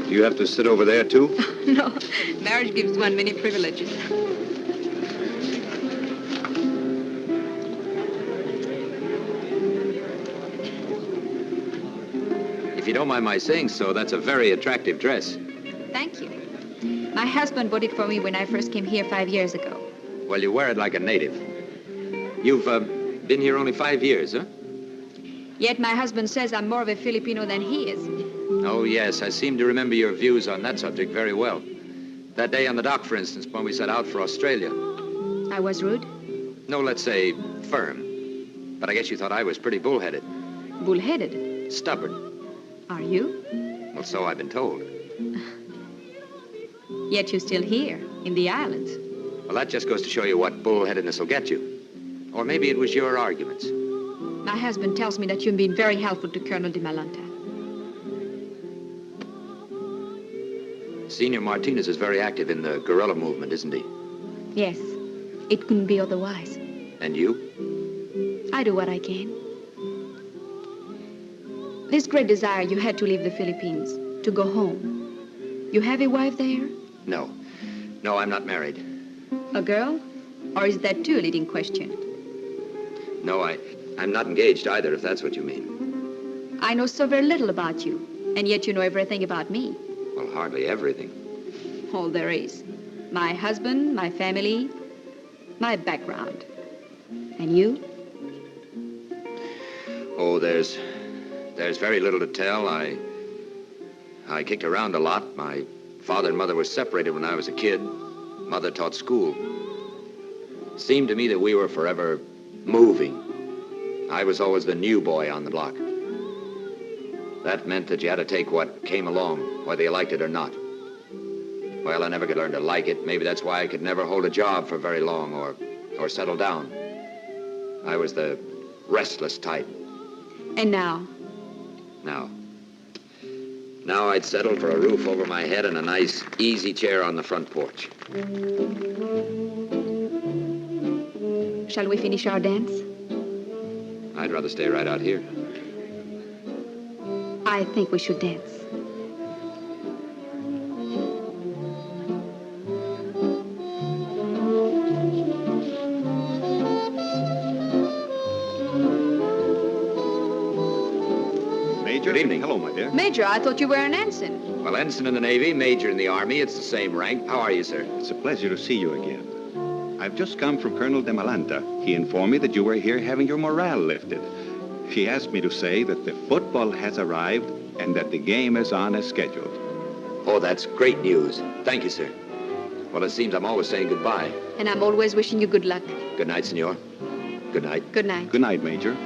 Do you have to sit over there, too? No, marriage gives one many privileges. If you don't mind my saying so, that's a very attractive dress. Thank you. My husband bought it for me when I first came here 5 years ago. Well, you wear it like a native. You've been here only 5 years, huh? Yet my husband says I'm more of a Filipino than he is. Oh, yes, I seem to remember your views on that subject very well. That day on the dock, for instance, when we set out for Australia. I was rude? No, let's say firm. But I guess you thought I was pretty bullheaded. Bullheaded? Stubborn. Are you? Well, so I've been told. Yet you're still here, in the islands. Well, that just goes to show you what bullheadedness will get you. Or maybe it was your arguments. My husband tells me that you've been very helpful to Colonel de Malanta. Senor Martinez is very active in the guerrilla movement, isn't he? Yes, it couldn't be otherwise. And you? I do what I can. This great desire you had to leave the Philippines, to go home. You have a wife there? No. No, I'm not married. A girl? Or is that too a leading question? No, I'm not engaged either, if that's what you mean. I know so very little about you, and yet you know everything about me. Well, hardly everything. All there is. My husband, my family, my background. And you? Oh, there's very little to tell. I kicked around a lot. My father and mother were separated when I was a kid. Mother taught school. It seemed to me that we were forever moving. I was always the new boy on the block. That meant that you had to take what came along, whether you liked it or not. Well, I never could learn to like it. Maybe that's why I could never hold a job for very long or settle down. I was the restless type. And now? Now I'd settle for a roof over my head and a nice, easy chair on the front porch. Shall we finish our dance? I'd rather stay right out here. I think we should dance. Good evening. Hello, my dear. Major, I thought you were an ensign. Well, ensign in the Navy, major in the Army. It's the same rank. How are you, sir? It's a pleasure to see you again. I've just come from Colonel de Malanta. He informed me that you were here having your morale lifted. He asked me to say that the football has arrived and that the game is on as scheduled. Oh, that's great news. Thank you, sir. Well, it seems I'm always saying goodbye. And I'm always wishing you good luck. Good night, senor. Good night. Good night. Good night, Major.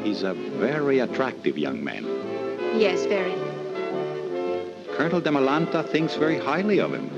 He's a very attractive young man. Yes, very. Colonel de Malanta thinks very highly of him.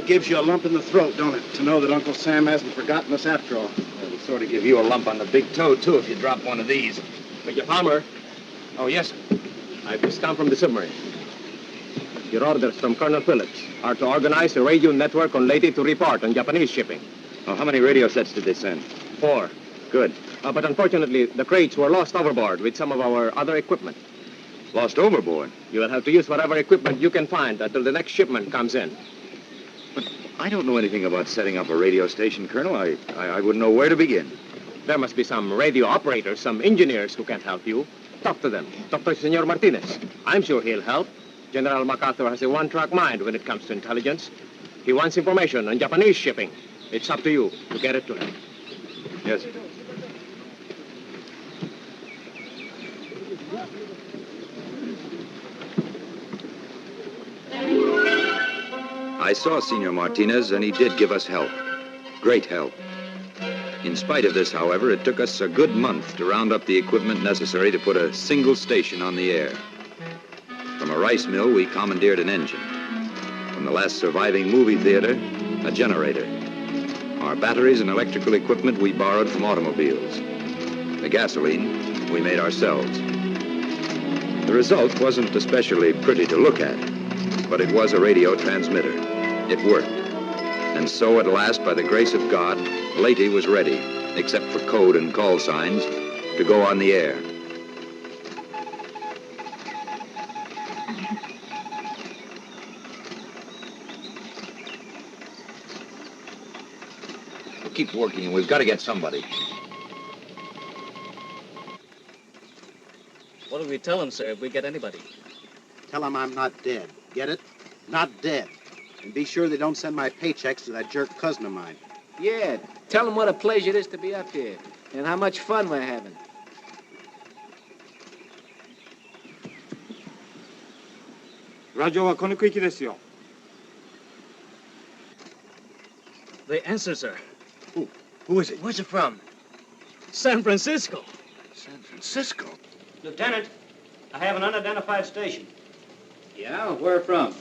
Gives you a lump in the throat, don't it, to know that Uncle Sam hasn't forgotten us after all. It'll sort of give you a lump on the big toe, too, if you drop one of these. Major Palmer. Oh, yes, sir. I've just come from the submarine. Your orders from Colonel Phillips are to organize a radio network on Leyte to report on Japanese shipping. Oh, how many radio sets did they send? 4. Good. But unfortunately, the crates were lost overboard with some of our other equipment. Lost overboard? You will have to use whatever equipment you can find until the next shipment comes in. I don't know anything about setting up a radio station, Colonel. I wouldn't know where to begin. There must be some radio operators, some engineers who can help you. Talk to them. Talk to Senor Martinez. I'm sure he'll help. General MacArthur has a one-track mind when it comes to intelligence. He wants information on Japanese shipping. It's up to you to get it to him. Yes. I saw Senor Martinez, and he did give us help. Great help. In spite of this, however, it took us a good month to round up the equipment necessary to put a single station on the air. From a rice mill, we commandeered an engine. From the last surviving movie theater, a generator. Our batteries and electrical equipment we borrowed from automobiles. The gasoline we made ourselves. The result wasn't especially pretty to look at, but it was a radio transmitter. It worked. And so, at last, by the grace of God, Leyte was ready, except for code and call signs, to go on the air. We'll keep working, and we've got to get somebody. What do we tell him, sir, if we get anybody? Tell them I'm not dead. Get it? Not dead. And be sure they don't send my paychecks to that jerk cousin of mine. Yeah, tell them what a pleasure it is to be up here and how much fun we're having. They answer, sir. Who is it? Where's it from? San Francisco. San Francisco? Lieutenant, I have an unidentified station. Yeah, where from?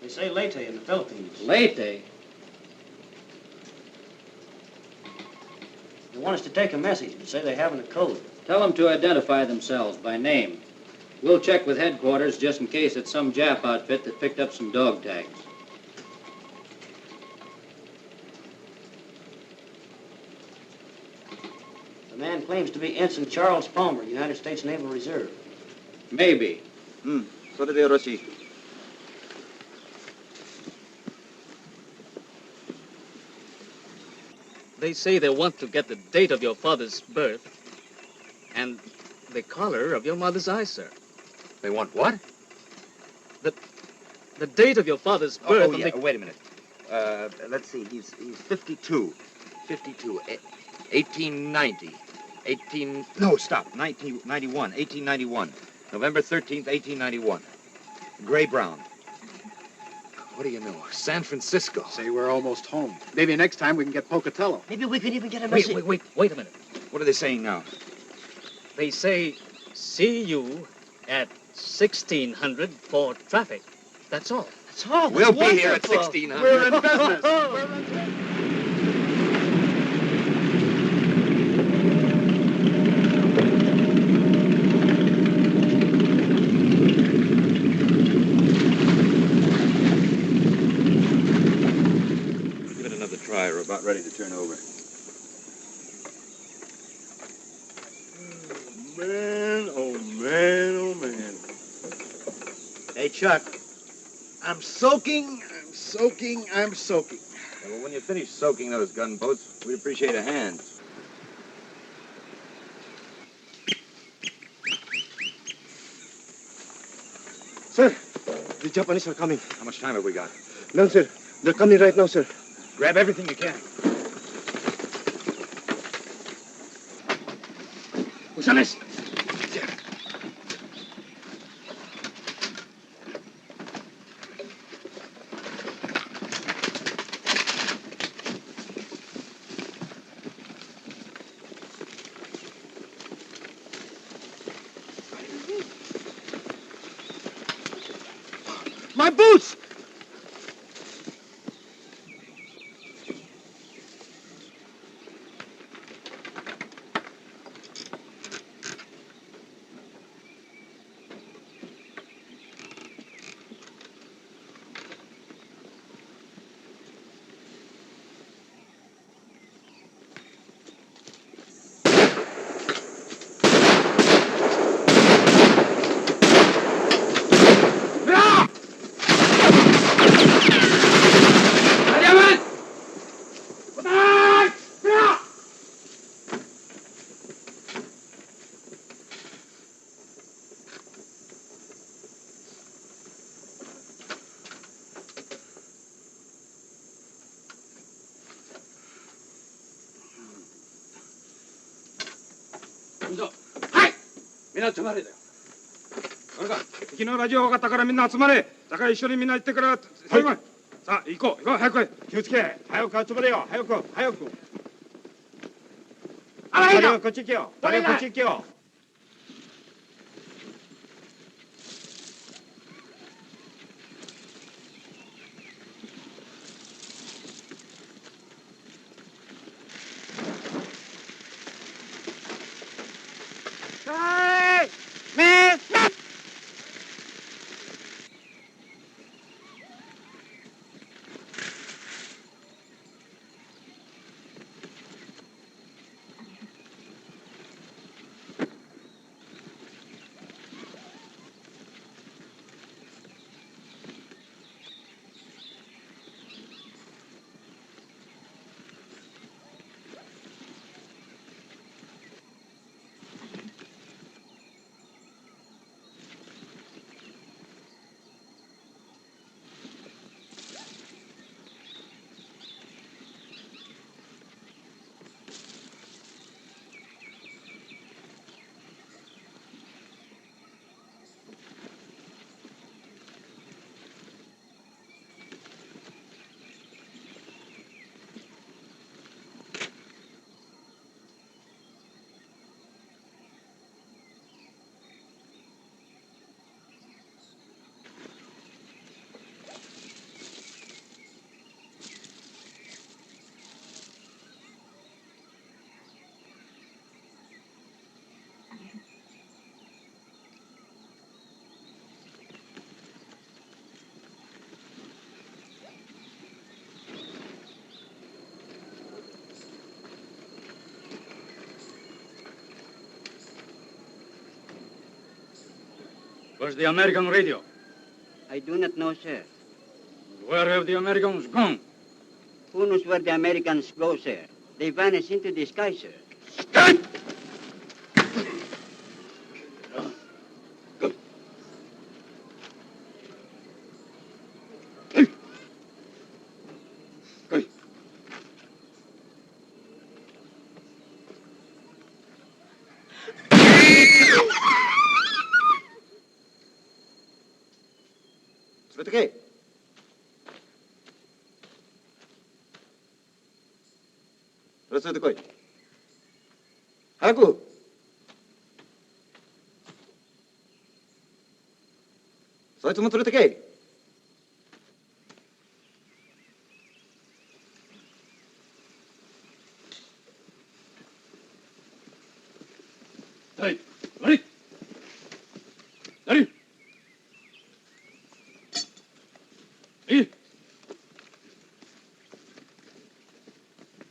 They say Leyte in the Philippines. Leyte? They want us to take a message, but say they haven't a code. Tell them to identify themselves by name. We'll check with headquarters just in case it's some Jap outfit that picked up some dog tags. The man claims to be Ensign Charles Palmer, United States Naval Reserve. Maybe. それでよろしい。They say they want to get the date of your father's birth and the color of your mother's eyes, sir. They want what? The date of your father's birth. Oh, yeah. Wait a minute. Let's see. He's 52. 52. 1890. 18. No, stop. 1991. 1891. November 13th, 1891. Gray brown. What do you know? San Francisco. Say, we're almost home. Maybe next time we can get Pocatello. Maybe we could even get a Wait message. a minute. What are they saying now? They say, see you at 1600 for traffic. That's all. That's all. We'll be here at 1600. We're in business. Give it another try. We're about ready to turn over. Man, oh man, oh man. Hey, Chuck, I'm soaking. Well, when you finish soaking those gunboats, we'd appreciate a hand. Sir, the Japanese are coming. How much time have we got? No, sir. They're coming right now, sir. Grab everything you can. Usanes! My boots!はい。みんな集まれだよ。それか、敵のラジオ分かったからみんな集まれ。だから一緒にみんな行ってから、最後まで。さあ、行こう、早く来い。気をつけ。早く集まれよ。早く。あら、いいか。こっち行けよ。こっち行けよ。Where's the American radio? I do not know, sir. Where have the Americans gone? Who knows where the Americans go, sir? They vanish into the sky, sir. 連れてけ。それ連れてこい。早く。そいつも連れてけ。はい、何？何？いい。よ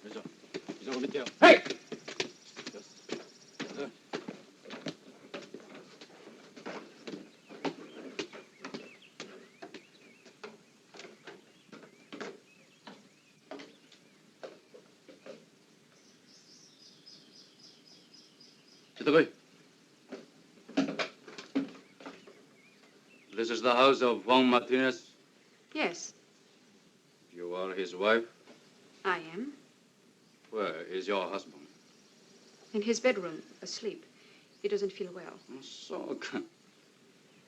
いしょ。이쪽으로 밑에요. 헤이! This is the house of Juan Martinez. Yes, You are his wife. I am. Where is your husband? In his bedroom, asleep. He doesn't feel well. So,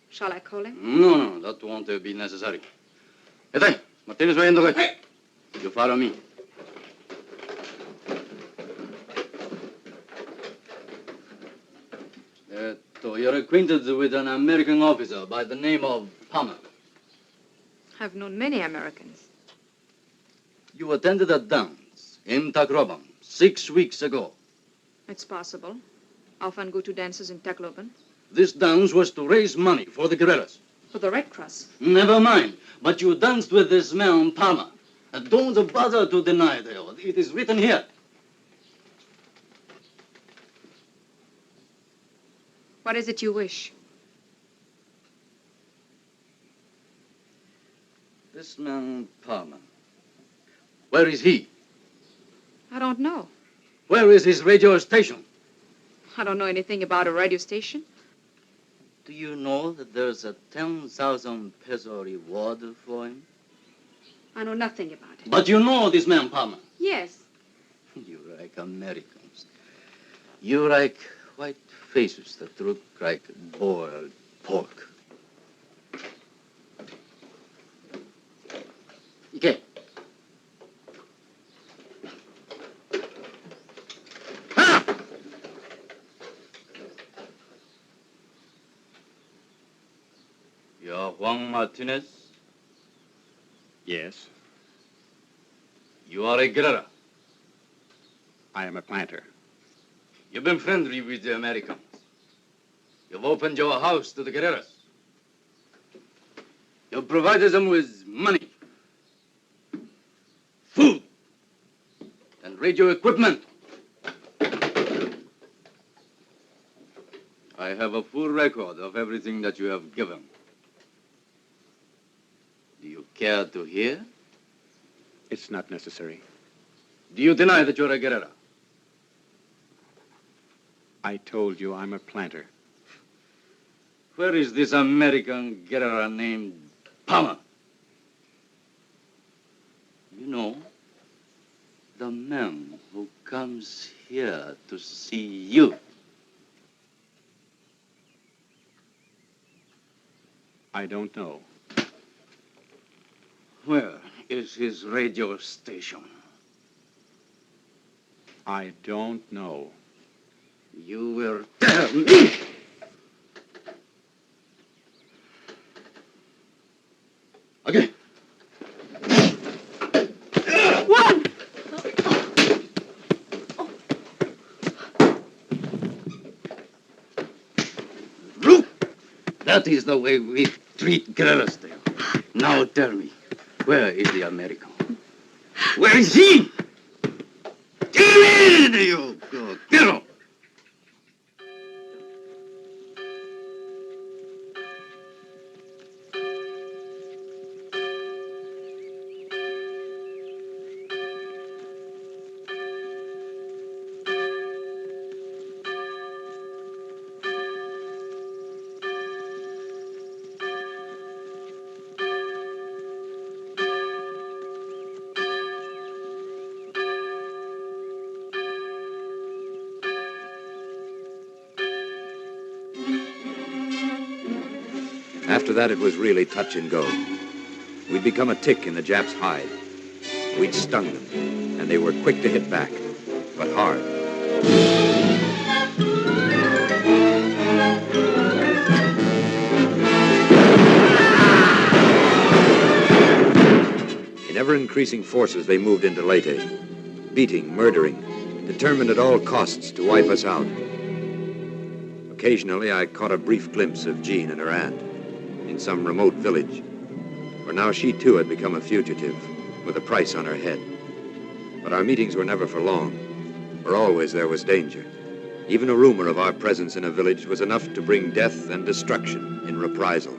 Shall I call him? no, that won't be necessary. Hey, Martinez, hey! You follow me. You're acquainted with an American officer by the name of Palmer. I've known many Americans. You attended a dance in Tacloban 6 weeks ago. It's possible. Often go to dances in Tacloban. This dance was to raise money for the guerrillas. For the Red Cross. Never mind. But you danced with this man, Palmer. And don't bother to deny it. It is written here. What is it you wish? This man, Palmer. Where is he? I don't know. Where is his radio station? I don't know anything about a radio station. Do you know that there's a 10,000 peso reward for him? I know nothing about it. But you know this man, Palmer. Yes. You like Americans. You like white faces that look like boiled pork. Okay. You're Juan Martinez? Yes, You are a guerrilla. I am a planter. You've been friendly with the Americans. You've opened your house to the guerrillas. You've provided them with money, food, and radio equipment. I have a full record of everything that you have given. Do you care to hear? It's not necessary. Do you deny that you're a guerrilla? I told you I'm a planter. Where is this American guerrilla named Palmer? You know, the man who comes here to see you. I don't know. Where is his radio station? I don't know. You will tell me. Okay. Juan! Look! That is the way we treat guerrillas there. Now tell me, where is the American? Where is he? Tell me, you girl! After that, it was really touch and go. We'd become a tick in the Japs' hide. We'd stung them, and they were quick to hit back, but hard. In ever-increasing forces, they moved into Leyte, beating, murdering, determined at all costs to wipe us out. Occasionally, I caught a brief glimpse of Jeanne and her aunt in some remote village, for now she too had become a fugitive with a price on her head. But our meetings were never for long, for always there was danger. Even a rumor of our presence in a village was enough to bring death and destruction in reprisal.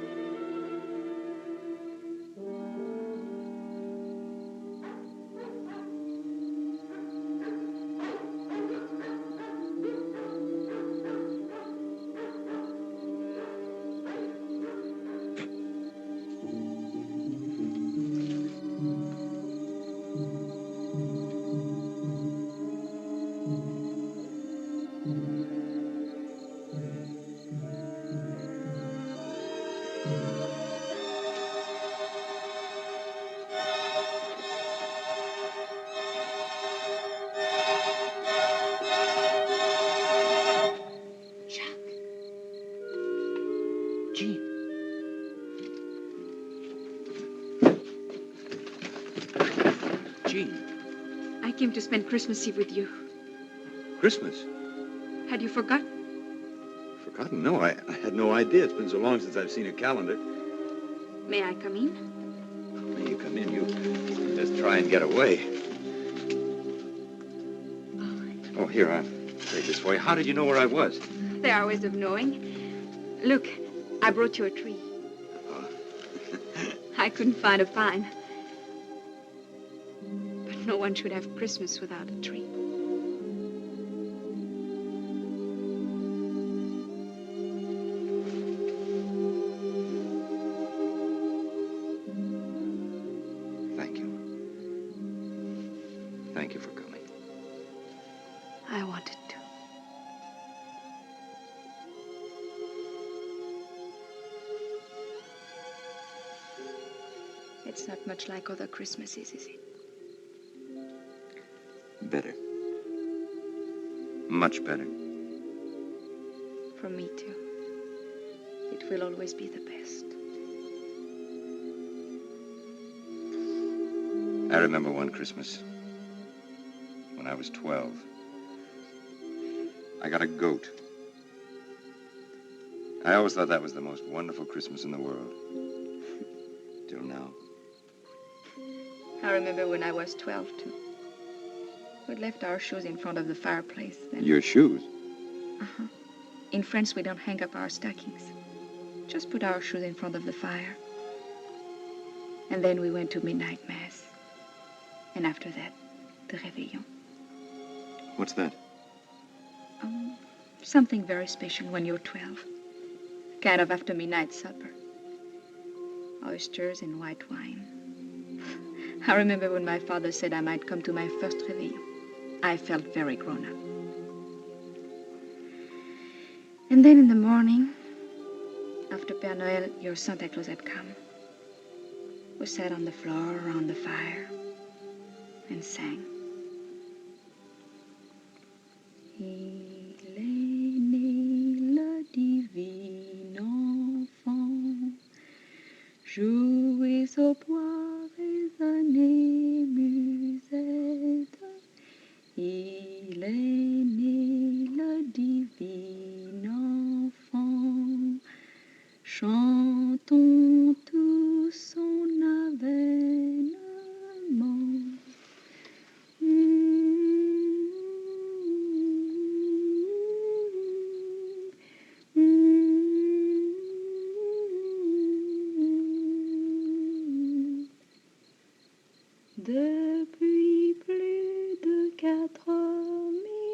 I came to spend Christmas Eve with you. Christmas? Had you forgotten? Forgotten? No, I had no idea. It's been so long since I've seen a calendar. May I come in? May you come in? You just try and get away. Oh, here, I'll take this for you. How did you know where I was? There are ways of knowing. Look, I brought you a tree. I couldn't find a pine. But no one should have Christmas without a tree. Thank you. Thank you for coming. I wanted to. It's not much like other Christmases, is it? Better. Much better. For me, too. It will always be the best. I remember one Christmas when I was 12. I got a goat. I always thought that was the most wonderful Christmas in the world. Till now. I remember when I was 12, too. We'd left our shoes in front of the fireplace. Then... Your shoes? Uh-huh. In France, we don't hang up our stockings. Just put our shoes in front of the fire. And then we went to midnight mass. And after that, the réveillon. What's that? Something very special when you're 12. Kind of after midnight supper. Oysters and white wine. I remember when my father said I might come to my first réveillon. I felt very grown up. And then in the morning, after Père Noël, your Santa Claus had come, we sat on the floor around the fire and sang. Il est né le divin enfant, jouez au bois, résonnez musette. Il est né le divin enfant, chantons tous son avènement. Depuis plus de 4000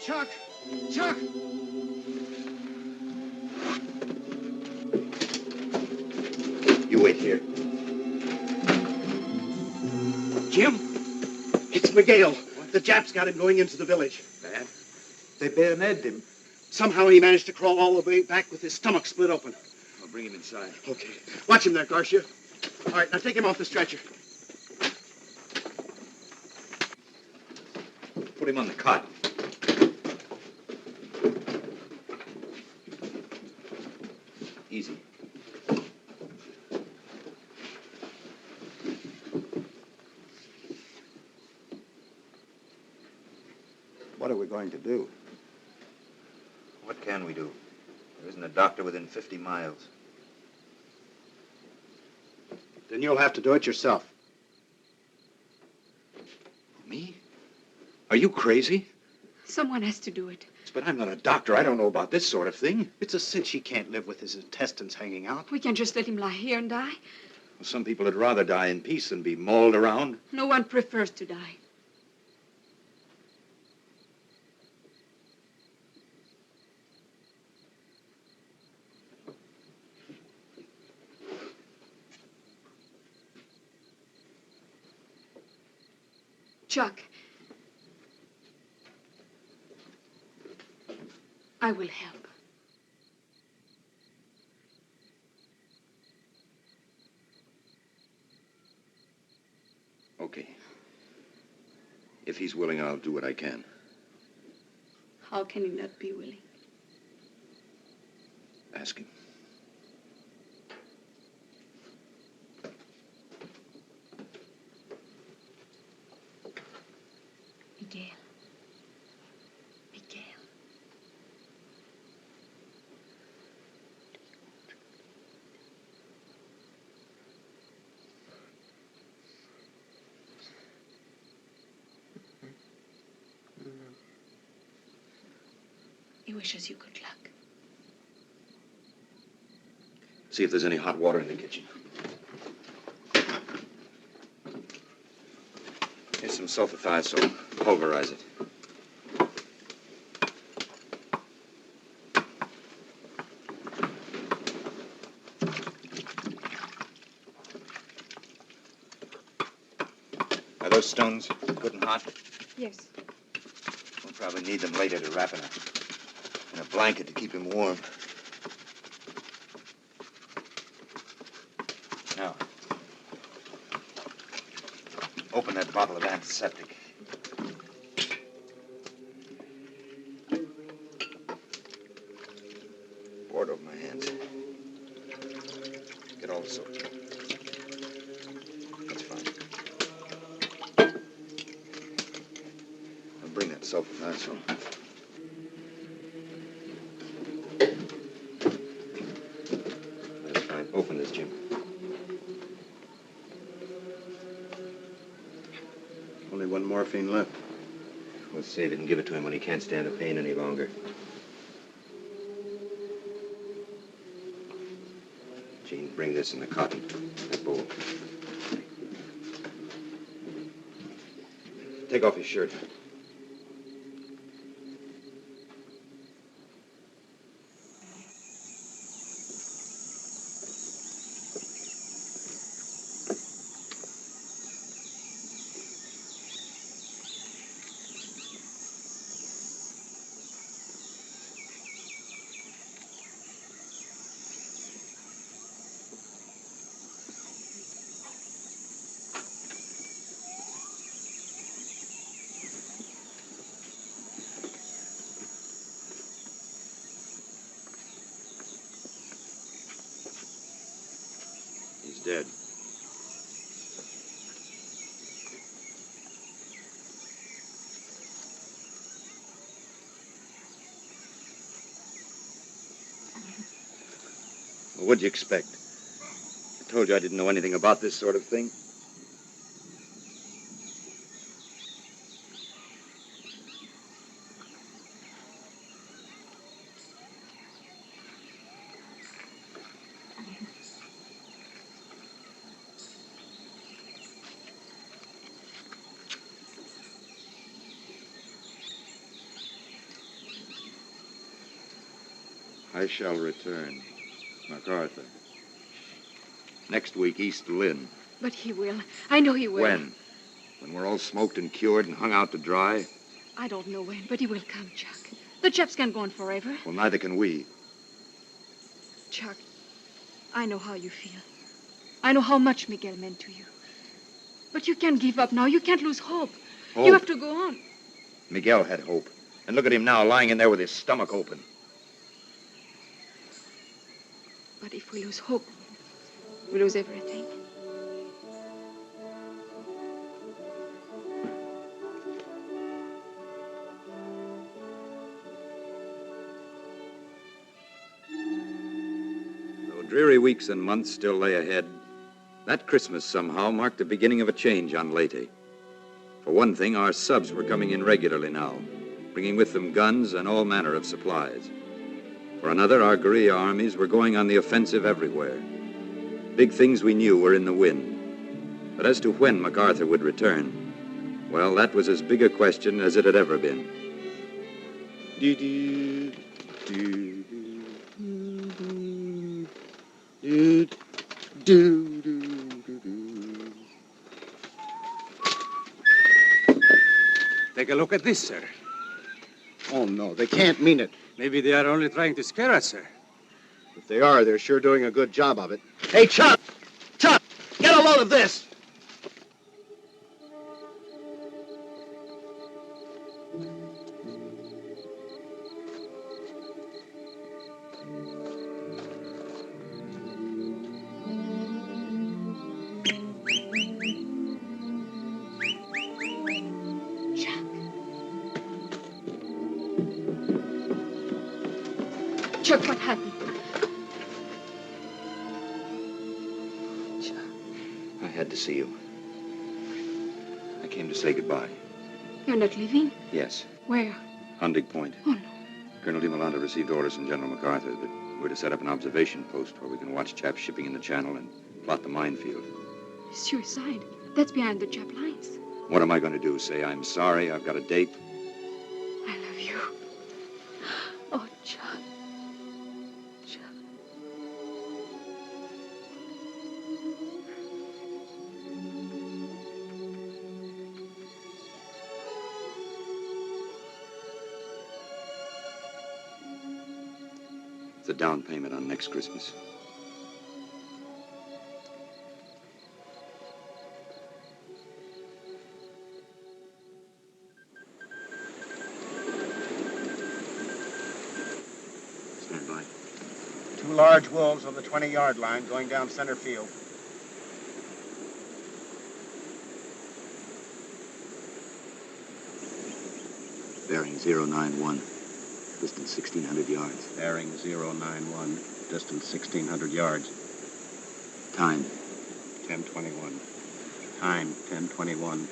Chuck! Chuck! You wait here. Jim, it's Miguel. The Japs got him going into the village. Bad? They bayoneted him. Somehow he managed to crawl all the way back with his stomach split open. I'll bring him inside. Okay. Watch him there, Garcia. All right, now take him off the stretcher. Put him on the cot. Easy. What are we going to do? What can we do? There isn't a doctor within 50 miles. Then you'll have to do it yourself. Me? Are you crazy? Someone has to do it. But I'm not a doctor. I don't know about this sort of thing. It's a cinch he can't live with his intestines hanging out. We can't just let him lie here and die. Well, some people would rather die in peace than be mauled around. No one prefers to die. Chuck, I will help. Okay. If he's willing, I'll do what I can. How can he not be willing? Ask him. Miguel. Miguel. He wishes you good luck. See if there's any hot water in the kitchen. Here's some sulfathiazole. Pulverize it. Are those stones good and hot? Yes. We'll probably need them later to wrap in a blanket to keep him warm. Now, open that bottle of antiseptic. Pour it over my hands. Get all the soap. That's fine. I'll bring that sulfathiazole. That's fine. Open this, Jim. Only one morphine left. We'll save it and give it to him when he can't stand the pain any longer. Jeanne, bring this in the cotton, that bowl. Take off his shirt. He's dead. Well, what'd you expect? I told you I didn't know anything about this sort of thing. I shall return. MacArthur. Next week, east to Lynn. But he will. I know he will. When? When we're all smoked and cured and hung out to dry? I don't know when, but he will come, Chuck. The Japs can't go on forever. Well, neither can we. Chuck, I know how you feel. I know how much Miguel meant to you. But you can't give up now. You can't lose hope. Hope? You have to go on. Miguel had hope. And look at him now, lying in there with his stomach open. But if we lose hope, we lose everything. Though dreary weeks and months still lay ahead, that Christmas somehow marked the beginning of a change on Leyte. For one thing, our subs were coming in regularly now, bringing with them guns and all manner of supplies. For another, our guerrilla armies were going on the offensive everywhere. Big things we knew were in the wind. But as to when MacArthur would return, well, that was as big a question as it had ever been. Take a look at this, sir. Oh, no, they can't mean it. Maybe they are only trying to scare us, sir. If they are, they're sure doing a good job of it. Hey, Chuck! Chuck! Get a load of this! Chuck, what happened? I had to see you. I came to say goodbye. You're not leaving? Yes. Where? Hunting Point. Oh, no. Colonel Benson received orders from General MacArthur that we're to set up an observation post where we can watch Japs shipping in the channel and plot the minefield. Suicide. That's behind the Jap lines. What am I going to do? Say I'm sorry, I've got a date? I love you. Oh, Chuck. It's a down payment on next Christmas. Stand by. 2 large wolves on the 20-yard line going down center field. Bearing 091. Distance 1,600 yards. Bearing 091, distance 1,600 yards. Time. 10:21. Time, 10:21.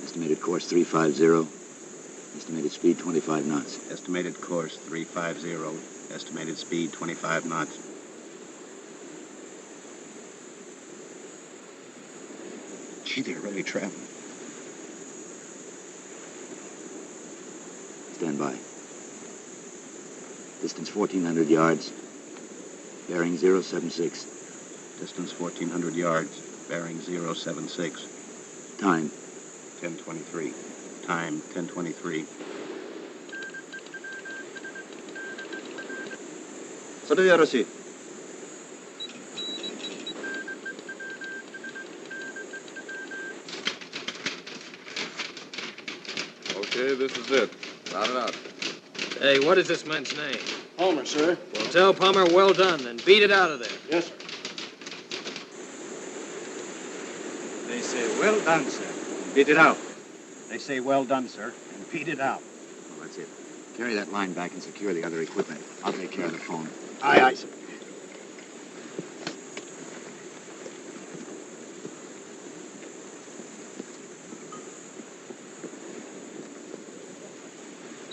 Estimated course 350. Estimated speed 25 knots. Estimated course 350. Estimated speed 25 knots. Gee, they're really traveling. Stand by. Distance 1,400 yards. Bearing 076. Distance 1,400 yards. Bearing 076. Time. 10:23. Time, 10:23. それでよろしい。Okay, this is it. Round it out. Hey, what is this man's name? Palmer, sir. Well, tell Palmer well done, and beat it out of there. Yes, sir. They say, well done, sir. Beat it out. They say, well done, sir, and beat it out. Well, that's it. Carry that line back and secure the other equipment. I'll take care of the phone. Aye, aye, sir.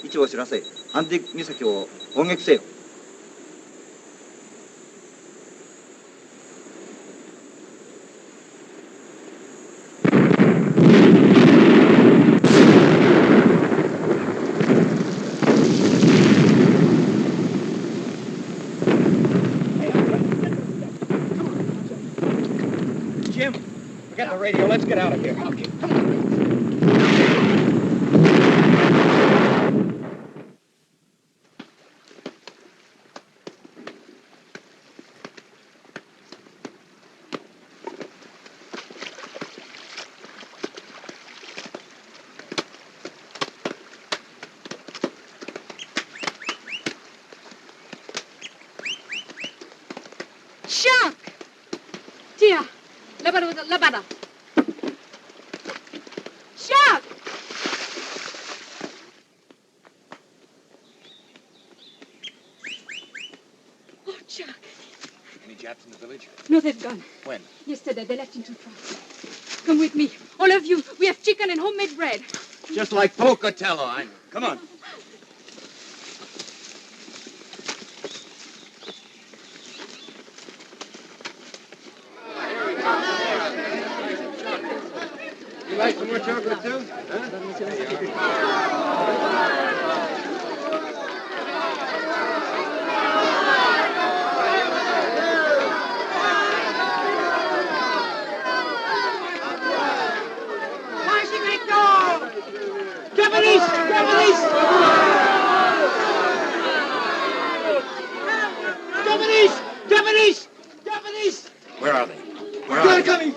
位置を知らせ、ハンディ岬を砲撃せよ。Let's get out of here. Okay. Chuck! Tia, labada. Chuck! Oh, Chuck. Any Japs in the village? No, they've gone. When? Yesterday, they left in 2 trucks. Come with me. All of you. We have chicken and homemade bread. Just like Pocatello, I know. Come on. You like some more chocolate, too? Japanese! Japanese! Japanese! Japanese! Japanese! Where are they? They are coming!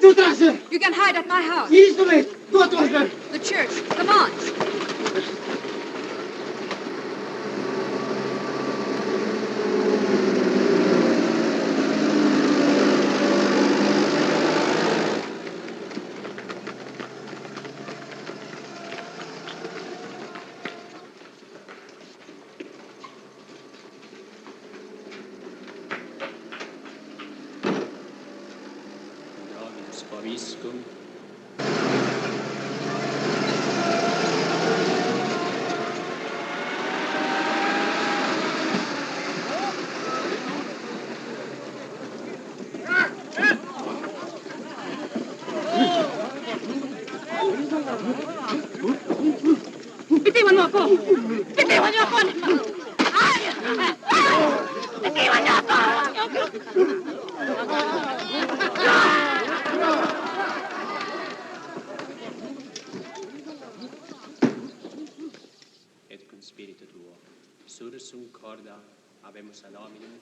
To Trasher! You can hide at my house. East of it! Go to Trasher! The church. Come on. Bitiwan mo ako! Bitiwan niyo ako! Ay! Bitiwan niyo ako! Et cum spiritu tuo, surus sum corda, habemus ad hominum,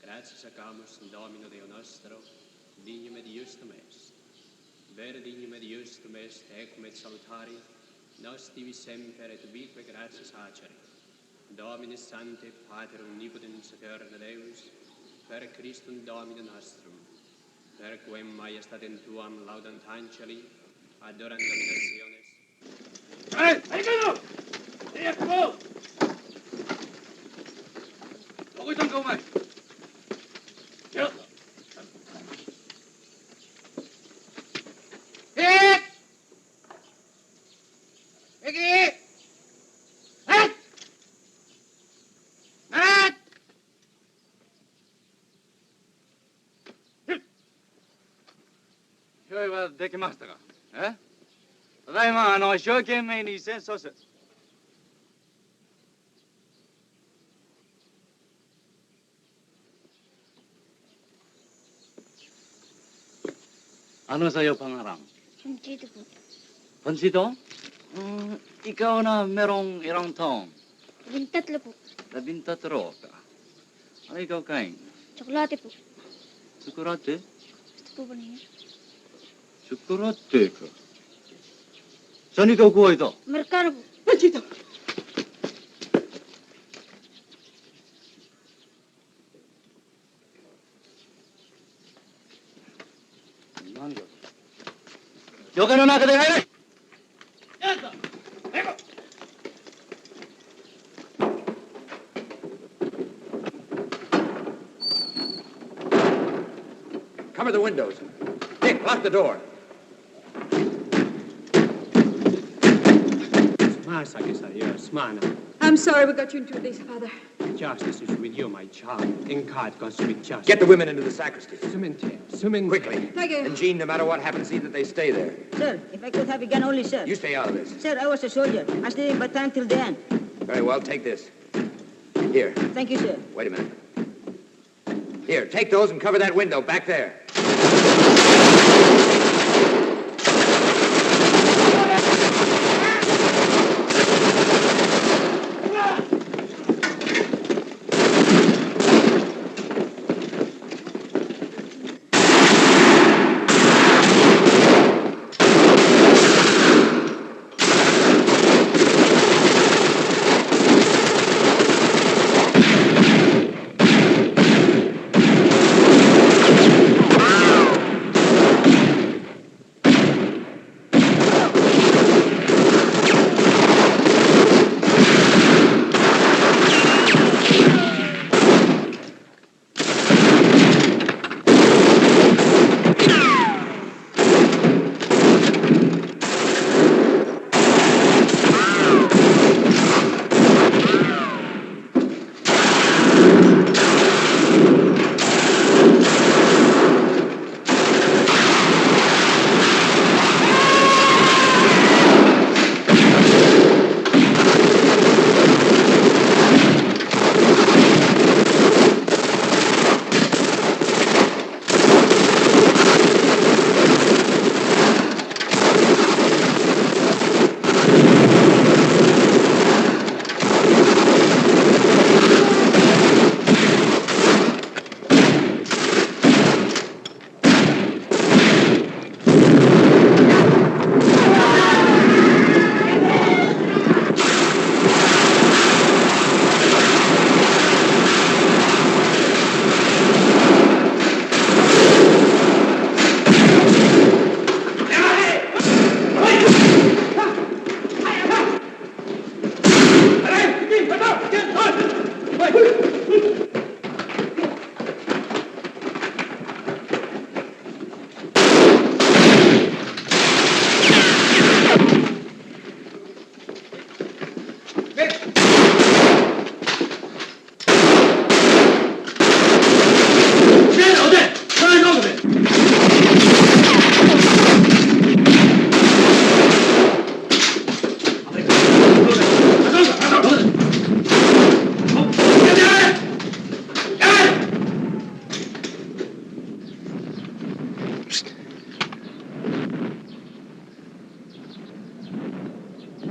gratias agamus in Domino Deo nostro, dignum et justum est. Vere dignum et justum est, ecum et salutari, nos divi semper et ubique gratias acere. Domine Sancte, Pater omnipotens eterna Deus, per Christum Domine nostrum, per quem majestatem tuam laudant angeli, adorant nationes. Americano! Ecco! Dove stanno come?用意はできましたか？ただいま一生懸命に戦争する。Ano sa'yo pangarang? Pansito po. Pansito? Ikaw na merong ilang taon? 13 po. 13 ka. Ano ikaw kain? Tsokolate po. Tsokolate? Gusto po ba niya? Tsokolate ka. Saan ikaw kuha ito? Amerikano po. Pansito! Yo que no nada que te gane. Cover the windows. Dick, lock the door. I'm sorry we got you into this, Father. Justice is with you, my child. In God goes with justice. Get the women into the sacristy. Quickly. Thank you. And Jeanne, no matter what happens, see that they stay there. Sir, if I could have a gun only, sir. You stay out of this. Sir, I was a soldier. I stayed in Bataan till the end. Very well, take this. Here. Thank you, sir. Wait a minute. Here, take those and cover that window back there.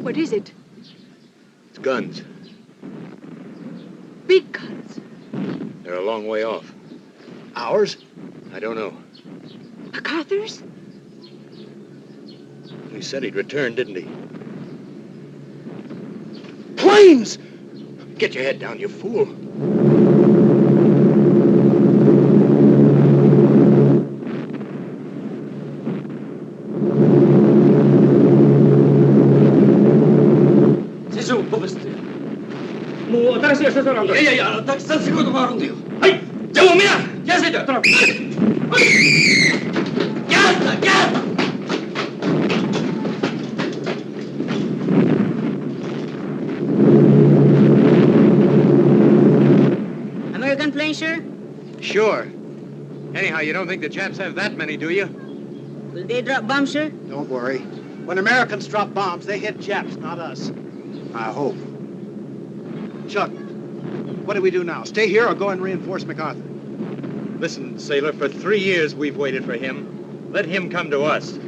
What is it? It's guns. Big guns. They're a long way off. Ours? I don't know. MacArthur's? He said he'd return, didn't he? Planes! Get your head down, you fool. Так секунду вооружил. Ай, дело у меня! Я зайду. Ясно, ясно! American plane, sir? Sure. Anyhow, you don't think the Japs have that many, do you? Will they drop bombs, sir? Don't worry. When Americans drop bombs, they hit Japs, not us. I hope. Chuck, what do we do now? Stay here or go and reinforce MacArthur? Listen, sailor, for 3 years we've waited for him. Let him come to us.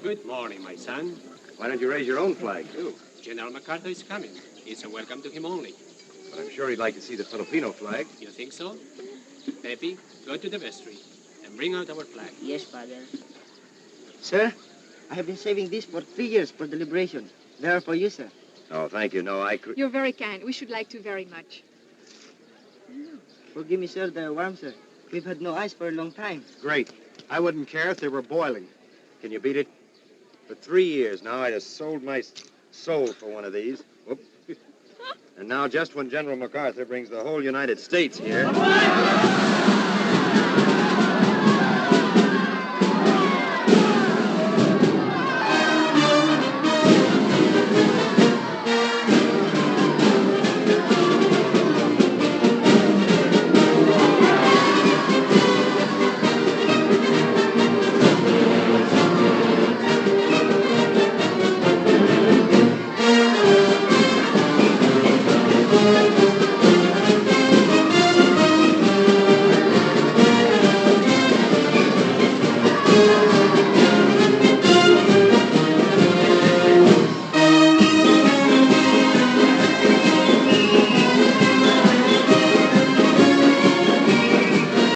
Good morning, my son. Why don't you raise your own flag, too? General MacArthur is coming. It's a welcome to him only. But I'm sure he'd like to see the Filipino flag. You think so? Pepe, go to the vestry and bring out our flag. Yes, Father. Sir, I have been saving this for 3 years for the liberation. They are for you, sir. Oh, thank you. No, I could... You're very kind. We should like to very much. Forgive me, sir, they're warm, sir. We've had no ice for a long time. Great. I wouldn't care if they were boiling. Can you beat it? For 3 years now, I'd have sold my soul for one of these. Whoop. And now, just when General MacArthur brings the whole United States here...